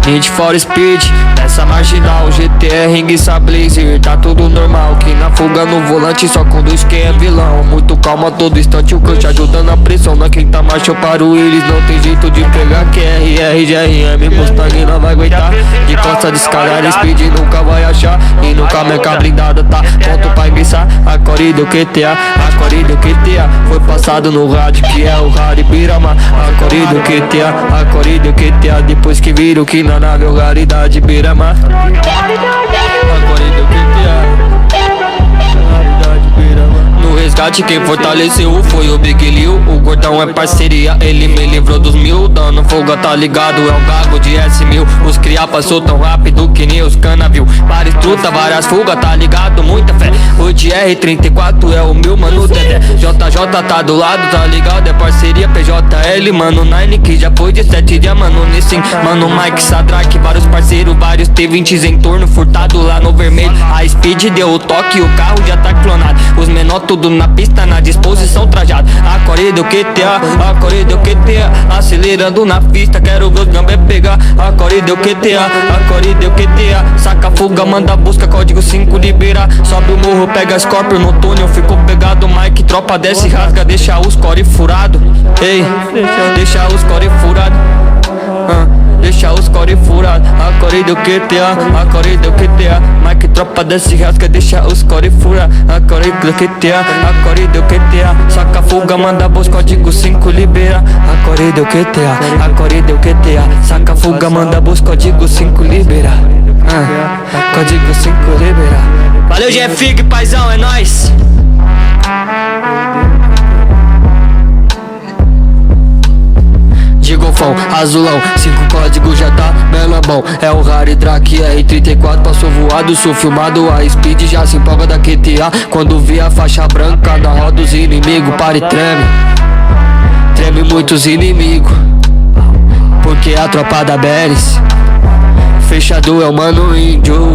Need for Speed, nessa marginal, GTR, Ringuiça, Blazer, tá tudo normal. Que na fuga no volante só conduz quem é vilão. Muito calma todo instante, o coach ajudando a pressão. Na quem tá marcha eu paro eles, não tem jeito de pegar. Que RR, GRM, Mustang não vai aguentar. De costa de escalar, Speed nunca vai achar. achar. E no caminho a blindada tá pronto pra ingressar. A Core do QTA, a Core do QTA foi passado no rádio que é o Haribirama. A Core do QTA, a Core do QTA depois que viram que na nave é o raridade Birama. A Core do QTA. No resgate quem fortaleceu foi o Big Lil. O gordão é parceria, ele me livrou dos 1000. Dando folga tá ligado, é o gago de S1000. Os cria passou tão rápido que nem os cana viu. Várias truta, várias fuga, tá ligado, muita fé. O de R34 é o meu mano Dedé. JJ tá do lado, tá ligado, é parceria PJL. Mano Nine que já foi de 7 dias, mano Nissin. Mano Mike Sadraque, vários parceiros, vários T20s em torno. Furtado lá no vermelho, a Speed deu o toque, o carro já tá clonado. Os menor tudo na pista, na disposição trajado. A Core do QTA, a Core do QTA acelerando na pista, quero ver os gambé pegar. A Core do QTA, a Core do QTA saca fuga, manda busca, código 5 libera. Sobe o morro, pega Scorpio no túnel, ficou pegado. Mike, tropa desce, rasga, deixa os core furado. Ei, deixa os core furado. Deixa os core furado. A Core do QTA, a Core do QTA Mike, tropa desce, rasga, deixa os core furado. A Core do QTA, a Core do QTA saca fuga, manda busca, código 5 libera. A Core do QTA, a Core do QTA saca fuga, manda busca, código 5 libera. Código 5 libera. Valeu, GFIG, paizão, é nóis. De golfão, azulão, 5 códigos já tá melambão. É o Haridrake R34, passou voado, sou filmado. A Speed já se empolga da QTA quando vê a faixa branca na roda dos inimigos. Para e treme, treme muitos inimigos, porque a tropa da Beres fechado é o mano índio.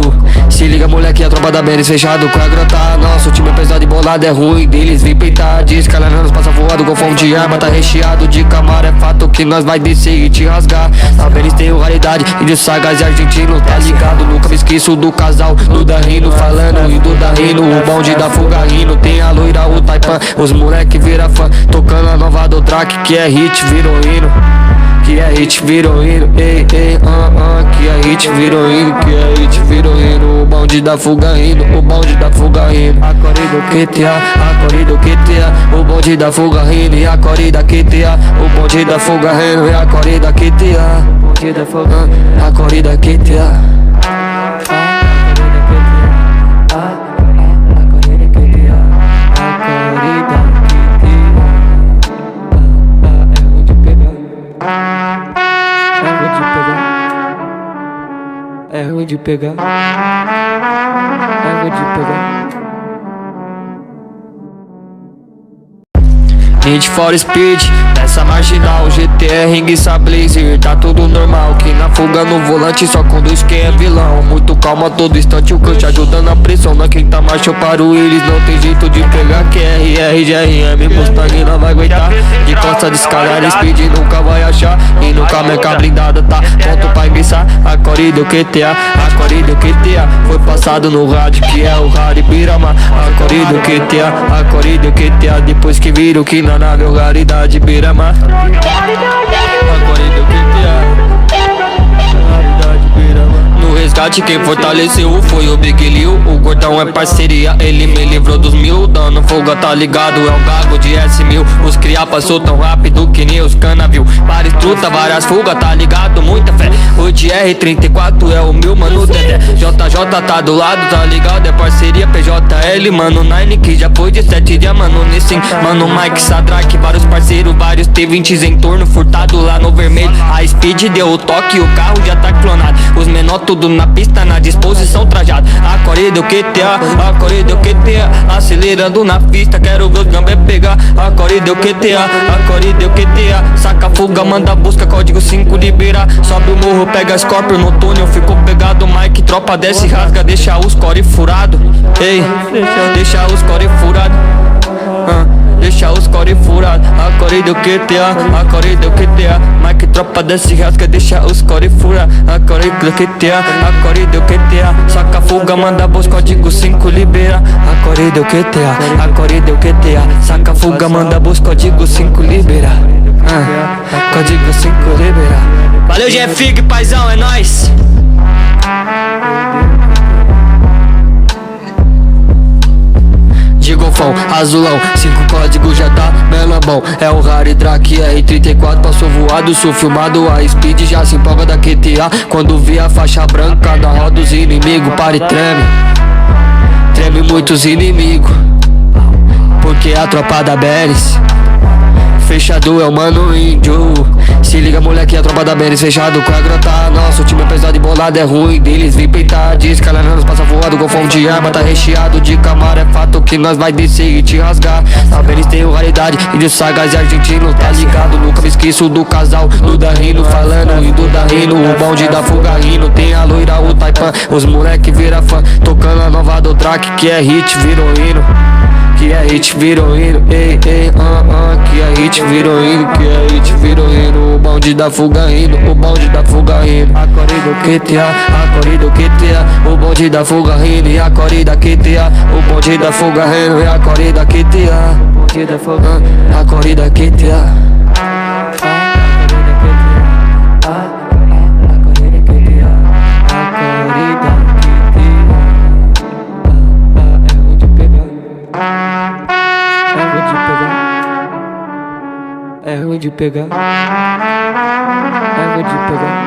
Se liga moleque, a tropa da Beres fechado com a grota. Nosso time é pesado e bolado, é ruim deles. Vem peitar, descalarando, passa voado. Golfão de arma, tá recheado de camara. É fato que nós vai descer e te rasgar. A Beres tem o raridade e de sagas e argentino, tá ligado? Nunca me esqueço do casal, do Darrino falando e do Darrino. O bonde da fuga rindo, tem a loira, o Taipan. Os moleque vira fã, tocando a nova do track que é hit, virou hino. Que é hit, virou hino, ei, ei, que é hit, virou hino, que é hit, virou hino. O bonde da fuga rindo, o bonde da fuga rindo. A Core do QTA, a Core do QTA o bonde da fuga rindo e a Core da QTA. O bonde da fuga rindo e a Core da QTA. O bonde da fuga, a Core da QTA. É ruim de pegar, é ruim de pegar. Need for Speed, nessa marginal, GTR, Ringuiça Blazer, tá tudo normal. Que na fuga no volante só conduz quem é vilão. Muito calma todo instante, o coach ajudando a pressão. Na quinta marcha eu paro eles, não tem jeito de pegar. QRR, GRM, Mustang não vai aguentar. De costa de escalar, Speed nunca vai achar. E no caminho a blindada tá pronto pra ingressar. A Core do QTA, a Core do QTA foi passado no rádio que é o Haribirama. A Core do QTA, a Core do QTA depois que viram que na nave é o raridade Birama. A Core do QTA. No resgate quem fortaleceu foi o Big Lil. O gordão é parceria, ele me livrou dos 1000. Dando folga tá ligado, é o gago de S1000. Os cria passou tão rápido que nem os cana viu. Várias truta, várias fuga, tá ligado, muita fé. O de R34 é o meu mano Dedé. JJ tá do lado, tá ligado, é parceria PJL. Mano Nine que já foi de 7 dias, mano Nissin. Mano Mike Sadraque, vários parceiros, vários T20s em torno. Furtado lá no vermelho, a Speed deu o toque, o carro já tá clonado. Os menor tudo na pista, na disposição trajado. A Core do QTA, a Core do QTA acelerando na pista, quero ver os gambé pegar. A Core do QTA, a Core do QTA saca fuga, manda busca, código 5 libera. Sobe o morro, pega Scorpio no túnel, ficou pegado. Mike, tropa desce, rasga, deixa os core furado. Ei, deixa os core furado. Deixa os core furado. A Core do QTA, a Core do QTA Mike, tropa desce, rasga, deixa os core furado. A Core do QTA, a Core do QTA saca fuga, manda busca, código 5 libera. A Core do QTA, a Core do QTA saca fuga, manda busca, código 5 libera. Código 5 libera. Valeu, GFIG, paizão, é nóis. azulão, 5 códigos já tá melambão. É o Rari Drake R34, passou voado, sou filmado. A Speed já se empolga da QTA quando vê a faixa branca na roda dos inimigos. Para e treme, treme muitos inimigos, porque a tropa da Beres fechado é o mano índio. Se liga moleque, a tropa da Beres fechado com a grota. Nosso time é pesado e bolado, é ruim deles vim peitar. Diz que nós passa voado com fome de arma. Tá recheado de camara, é fato que nós vai descer e te rasgar. A Beres tem raridade, índio sagas e argentino, tá ligado? Nunca me esqueço do casal, do Darrino falando e do Darrino. O bonde da fuga rindo, tem a loira, o Taipan. Os moleque vira fã, tocando a nova do Drake, que é hit, virou hino. Que é hit, virou hino, ei, ei, que é hit, virou hino, que é hit, virou hino. O bonde da fuga rindo, o bonde da fuga rindo. A corrida QTA, a corrida QTA, o bonde da fuga rindo e a corrida QTA. O bonde da fuga rindo e a corrida QTA. O bonde da fuga, a corrida QTA. É ruim de pegar, é ruim de pegar.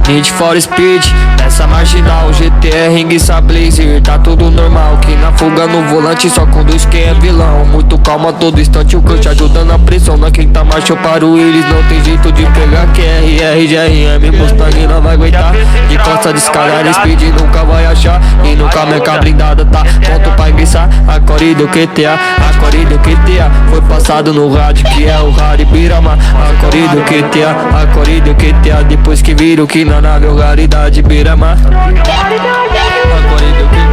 Need for Speed, nessa marginal, GTR, Ringuiça, Blazer, tá tudo normal. Que na fuga no volante só conduz quem é vilão. Muito calma todo instante, o coach ajudando a pressão. Na quinta marcha eu paro eles, não tem jeito de pegar. QRR, GRM, Mustang não vai aguentar. De costa de escalar, Speed nunca vai achar. E nunca meca blindada, tá pronto pra enguiçar. A corrida o QTA, a corrida o QTA. Foi passado no rádio que é o Rari Birama. A corrida o QTA, a corrida o QTA. Depois que viram que na nave é o raridade Birama. A corrida o QTA.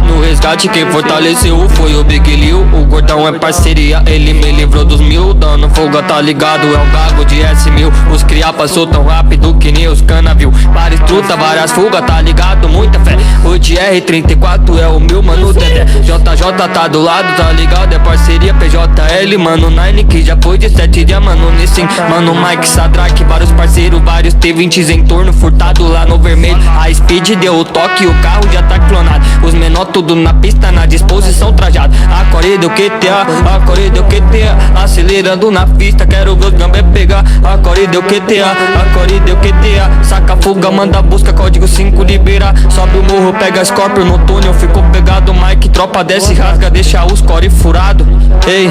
No resgate quem fortaleceu foi o Big Lil. O gordão é parceria, ele me livrou dos 1000. Dando folga tá ligado, é um gago de S1000. Os cria passou tão rápido que nem os cana viu. Várias truta, várias fugas, tá ligado, muita fé. O de R34 é o meu mano Dedé. JJ tá do lado, tá ligado, é parceria PJL. Mano Nine que já foi de 7 dias, mano Nissin. Mano Mike Sadraque, vários parceiros, vários T20s em torno. Furtado lá no vermelho, a Speed deu o toque, o carro já tá clonado. Os menor tudo na pista, na disposição trajado. A corrida o QTA, a corrida o QTA. Acelerando na pista, quero ver os gambé pegar. A corrida o QTA, a corrida o QTA. Saca fuga, manda busca, código 5 libera. Sobe o morro, pega Scorpio no túnel, ficou pegado. Mike, tropa desce, rasga, deixa os core furado. Ei,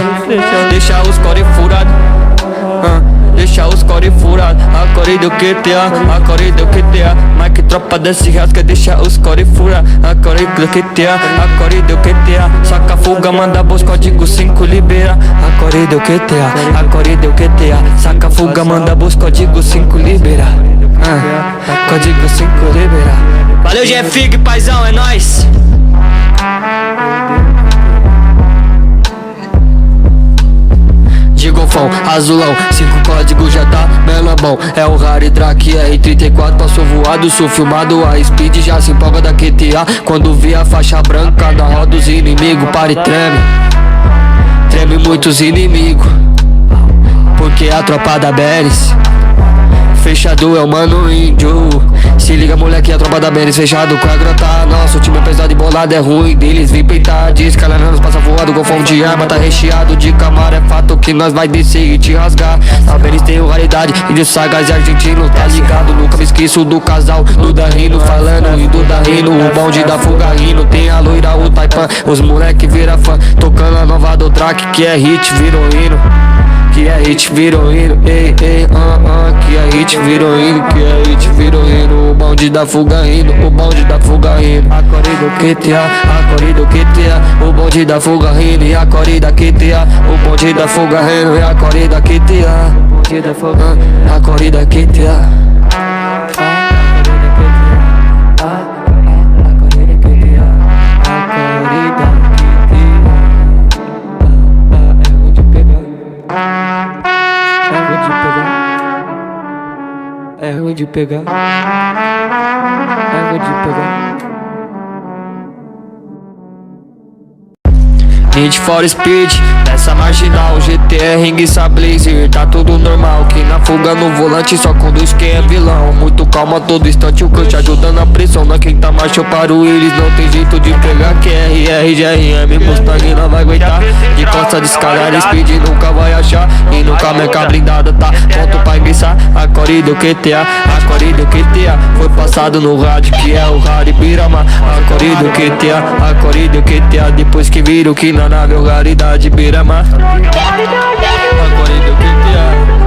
deixa os core furado. Deixa os core furado. A corrida o QTA, a corrida o QTA. Mike, tropa desce, rasga, deixa os core furado. A corrida o QTA, a corrida o QTA. Saca fuga, manda busca, código 5 libera. A corrida o QTA, a corrida o QTA. Saca fuga, manda busca, código 5 libera. Código 5 libera. Valeu, GFIG, paizão, é nóis. De golfão, azulão, 5 códigos já tá melambão. É o Rari Drake R34, passou voado, sou filmado. A Speed já se empolga da QTA quando vê a faixa branca na roda dos inimigos. Para e treme, treme muitos inimigos, porque a tropa da Beres fechado é o mano índio. Se liga moleque, a tropa da Beres fechado com a grota. Nosso time é pesado e bolado, é ruim deles vim peitar. Diz que nós passa voado com fome de arma. Tá recheado de camara, é fato que nós vai descer e te rasgar. A Beres tem raridade, índio sagas e argentino, tá ligado? Nunca me esqueço do casal, do Darrino falando e do Darrino. O bonde da fuga rindo, tem a loira, o Taipan. Os moleque vira fã, tocando a nova do Drake, que é hit, virou hino. Que é hit, virou hino, ei, ei, que é hit, virou hino, que é hit, virou hino. O bonde da fuga rindo, o bonde da fuga rindo. A corrida o QTA, a corrida o QTA. O bonde da fuga rindo e a corrida QTA. O bonde da fuga rindo e a corrida QTA. O bonde da fuga, a corrida QTA. É ruim de pegar, é ruim de pegar. Need for Speed, nessa marginal, GTR, Ring, Blazer, tá tudo normal. Que na fuga no volante só conduz quem é vilão. Muito calma todo instante, o coach ajudando a pressão. Na quinta marcha eu paro eles, não tem jeito de pegar. QRR, GRM, Mustang não vai aguentar. De costa de escalada, Speed nunca vai achar. E nunca meca blindada, tá pronto pra enguiçar. A core do QTA, a core do QTA foi passado no rádio, que é o Rari Birama. A core do QTA, a core do QTA, depois que viram que na nave é o raridade Birama. A core do QTA,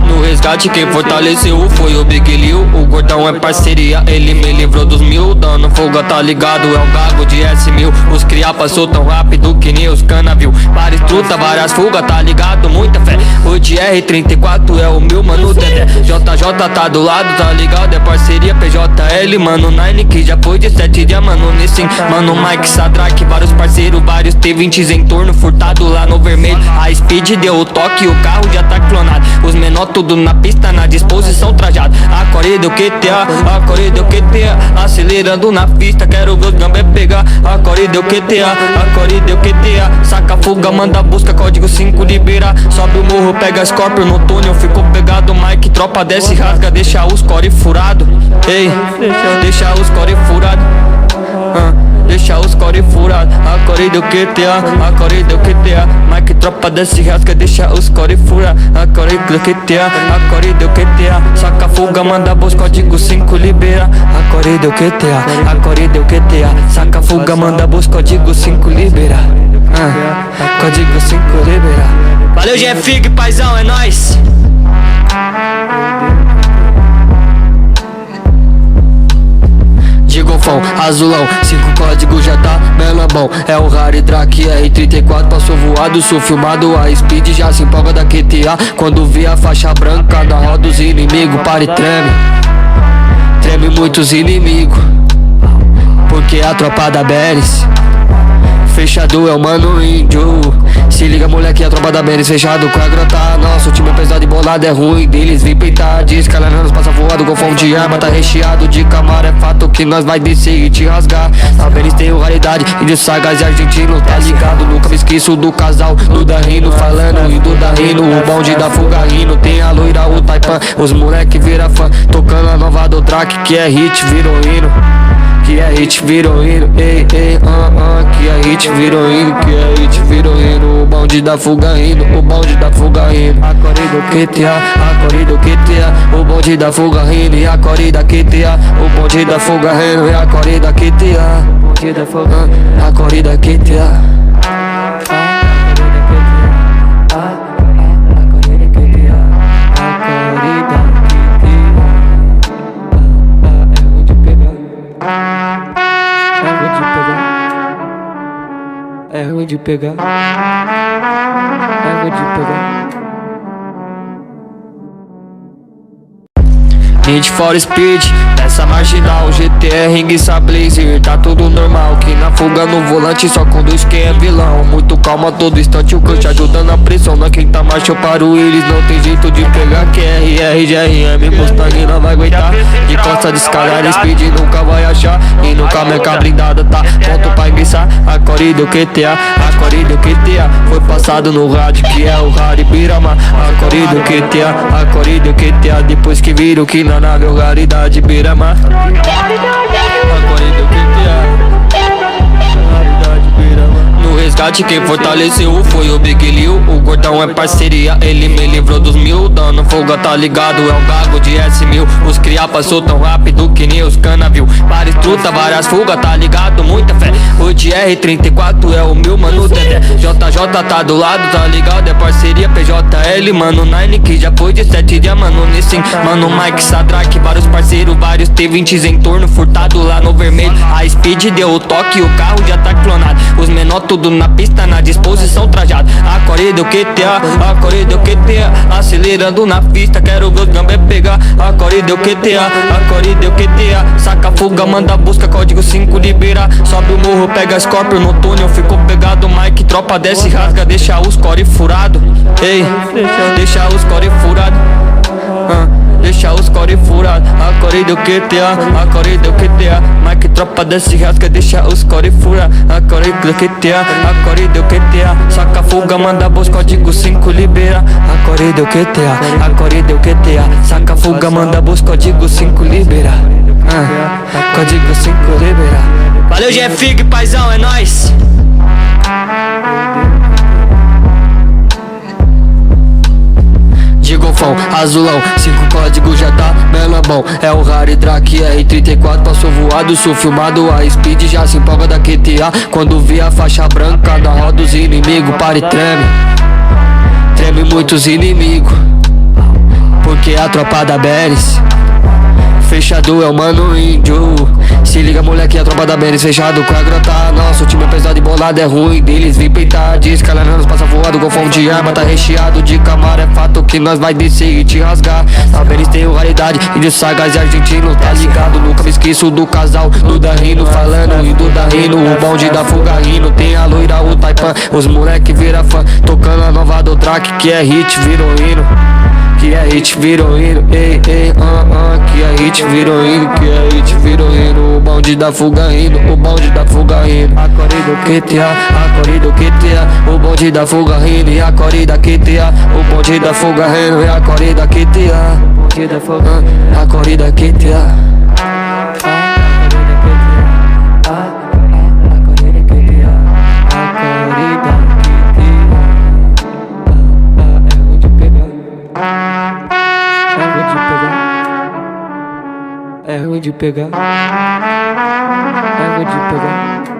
no resgate quem fortaleceu foi o Big Lil. O gordão é parceria, ele me livrou dos 1000. Dando folga tá ligado, é o gago de S1000. Os cria passou tão rápido que nem os cana viu. Várias truta, várias fuga, tá ligado, muita fé. O de R34 é o meu mano Dedé. JJ tá do lado, tá ligado, é parceria PJL. Mano Nine que já foi de 7 dias, mano Nissin. Mano Mike Sadraque, vários parceiros, vários T20s em torno, furtado lá no vermelho. A Speed deu o toque, o carro já tá clonado. Os menor tudo na pista, na disposição trajado. A core do QTA, a core do QTA, acelerando na pista, quero ver os gambé pegar. A core do QTA, a core do QTA, saca fuga, manda busca, código 5 libera. Sobe o morro, pega Scorpio no túnel, ficou pegado. Mike, tropa desce, rasga, deixa os core furado. Ei, deixa os core furado. Deixa os core furado. A core do QTA, a core do QTA, Mike, tropa desce, rasga, deixa os core furado. A core do QTA, a core do QTA, saca fuga, manda busca, código 5 libera. A core do QTA, a core do QTA, saca fuga, manda busca, código 5 libera. Código 5 libera. Valeu, GFIG, paizão, é nóis. Golfão, azulão, 5 códigos já tá bela bom. É o Rari Drake R34, passou voado, sou filmado. A Speed já se empolga da QTA quando vê a faixa branca na roda dos inimigos. Para e treme, treme muitos inimigos, porque a tropa da Beres fechado é o mano índio. Se liga moleque, a tropa da Beres fechado com a grota. Nosso time é pesado e bolado, é ruim deles vem peitar. Diz que ela não nos passa voado, golfão de arma tá recheado de camara. É fato que nós vai descer e te rasgar. A Beres tem raridade e de sagas e argentino, tá ligado? Nunca me esqueço do casal Duda Rino falando e Duda Rino. O bonde da fuga rindo, tem a loira, o Taipan. Os moleque vira fã, tocando a nova do track, que é hit, virou hino. Que é hit, virou hino, ei, ei, que é hit, virou hino, que é hit, virou hino. O bonde da fuga rindo, o bonde da fuga rindo. A core do QTA, a core do QTA, o bonde da fuga rindo. E a core da QTA, o bonde da fuga rindo. E a core da QTA, o bonde da fuga, a core da QTA. É ruim de pegar, é ruim de pegar. Need for Speed, nessa marginal, GTR, Ring, Blazer, tá tudo normal. Que na fuga no volante só conduz quem é vilão. Muito calma todo instante, o coach ajudando a pressão. Na quinta marcha eu paro eles, não tem jeito de pegar. QRR, GRM, Mustang não vai aguentar. De costa de escalada, Speed nunca vai achar. E nunca meca blindada, tá pronto pra enguiçar. A core do QTA, a core do QTA foi passado no rádio, que é o Rari Birama. A core do QTA, a core do QTA, depois que viram que na nave é o raridade Birama. A core do QTA, no resgate quem fortaleceu foi o Big Lil. O gordão é parceria, ele me livrou dos 1000. Dando folga tá ligado, é o gago de S1000. Os cria passou tão rápido que nem os cana viu. Várias truta, várias fuga, tá ligado, muita fé. O de R34 é o meu mano Dedé. JJ tá do lado, tá ligado, é parceria PJL. Mano Nine que já foi de 7 dias, mano Nissin. Mano Mike Sadraque, vários parceiros, vários T20s em torno, furtado lá no vermelho. A Speed deu o toque, o carro já tá clonado. Os menor tudo na pista, na disposição trajado. A core do QTA, a core do QTA, acelerando na pista, quero ver os gambé pegar. A core do QTA, a core do QTA, saca fuga, manda busca, código 5 libera. Sobe o morro, pega Scorpio no túnel, ficou pegado. Mike, tropa desce, rasga, deixa os core furado. Ei, deixa os core furado. deixa os core furados. A core do QTA, a core do QTA. Mas que tropa desse rasga, deixa os core furados. A core do QTA, a core do QTA. Saca fuga, manda bons código 5 libera. A core do QTA, a core do QTA. Saca fuga, manda bons código 5 libera. Código 5 libera. Valeu, GFIG, paizão, é nóis. De golfão, azulão, 5 códigos já tá melambão. É o Harry Drake R34, passou voado, sou filmado. A Speed já se empolga da QTA quando vê a faixa branca da roda dos inimigos. Para e treme, treme muitos inimigos, porque a tropa da Beres fechado é o mano índio. Se liga moleque, a tropa da Beres fechado com a grota. Nosso time é pesado e bolado, é ruim deles vim peitar. Diz que ela não nos passa voado, golfão de arma tá recheado de camara. É fato que nós vai descer e te rasgar. A Beres tem raridade e de sagas e argentino, tá ligado? Nunca me esqueço do casal, do Darrino falando e do Darrino. O bonde da fuga rindo, tem a loira, o Taipan. Os moleque vira fã, tocando a nova do track que é hit, virou hino. Que é hit, virou hino, ei, ei, que é hit, virou hino, que é hit, virou hino. O bonde da fuga rindo, o bonde da fuga rindo. A core do QTA, a core do QTA. O bonde da fuga rindo e a core da QTA. O bonde da fuga rindo e a core da QTA. O bonde da fuga, a core da QTA. É ruim de pegar, é ruim de pegar.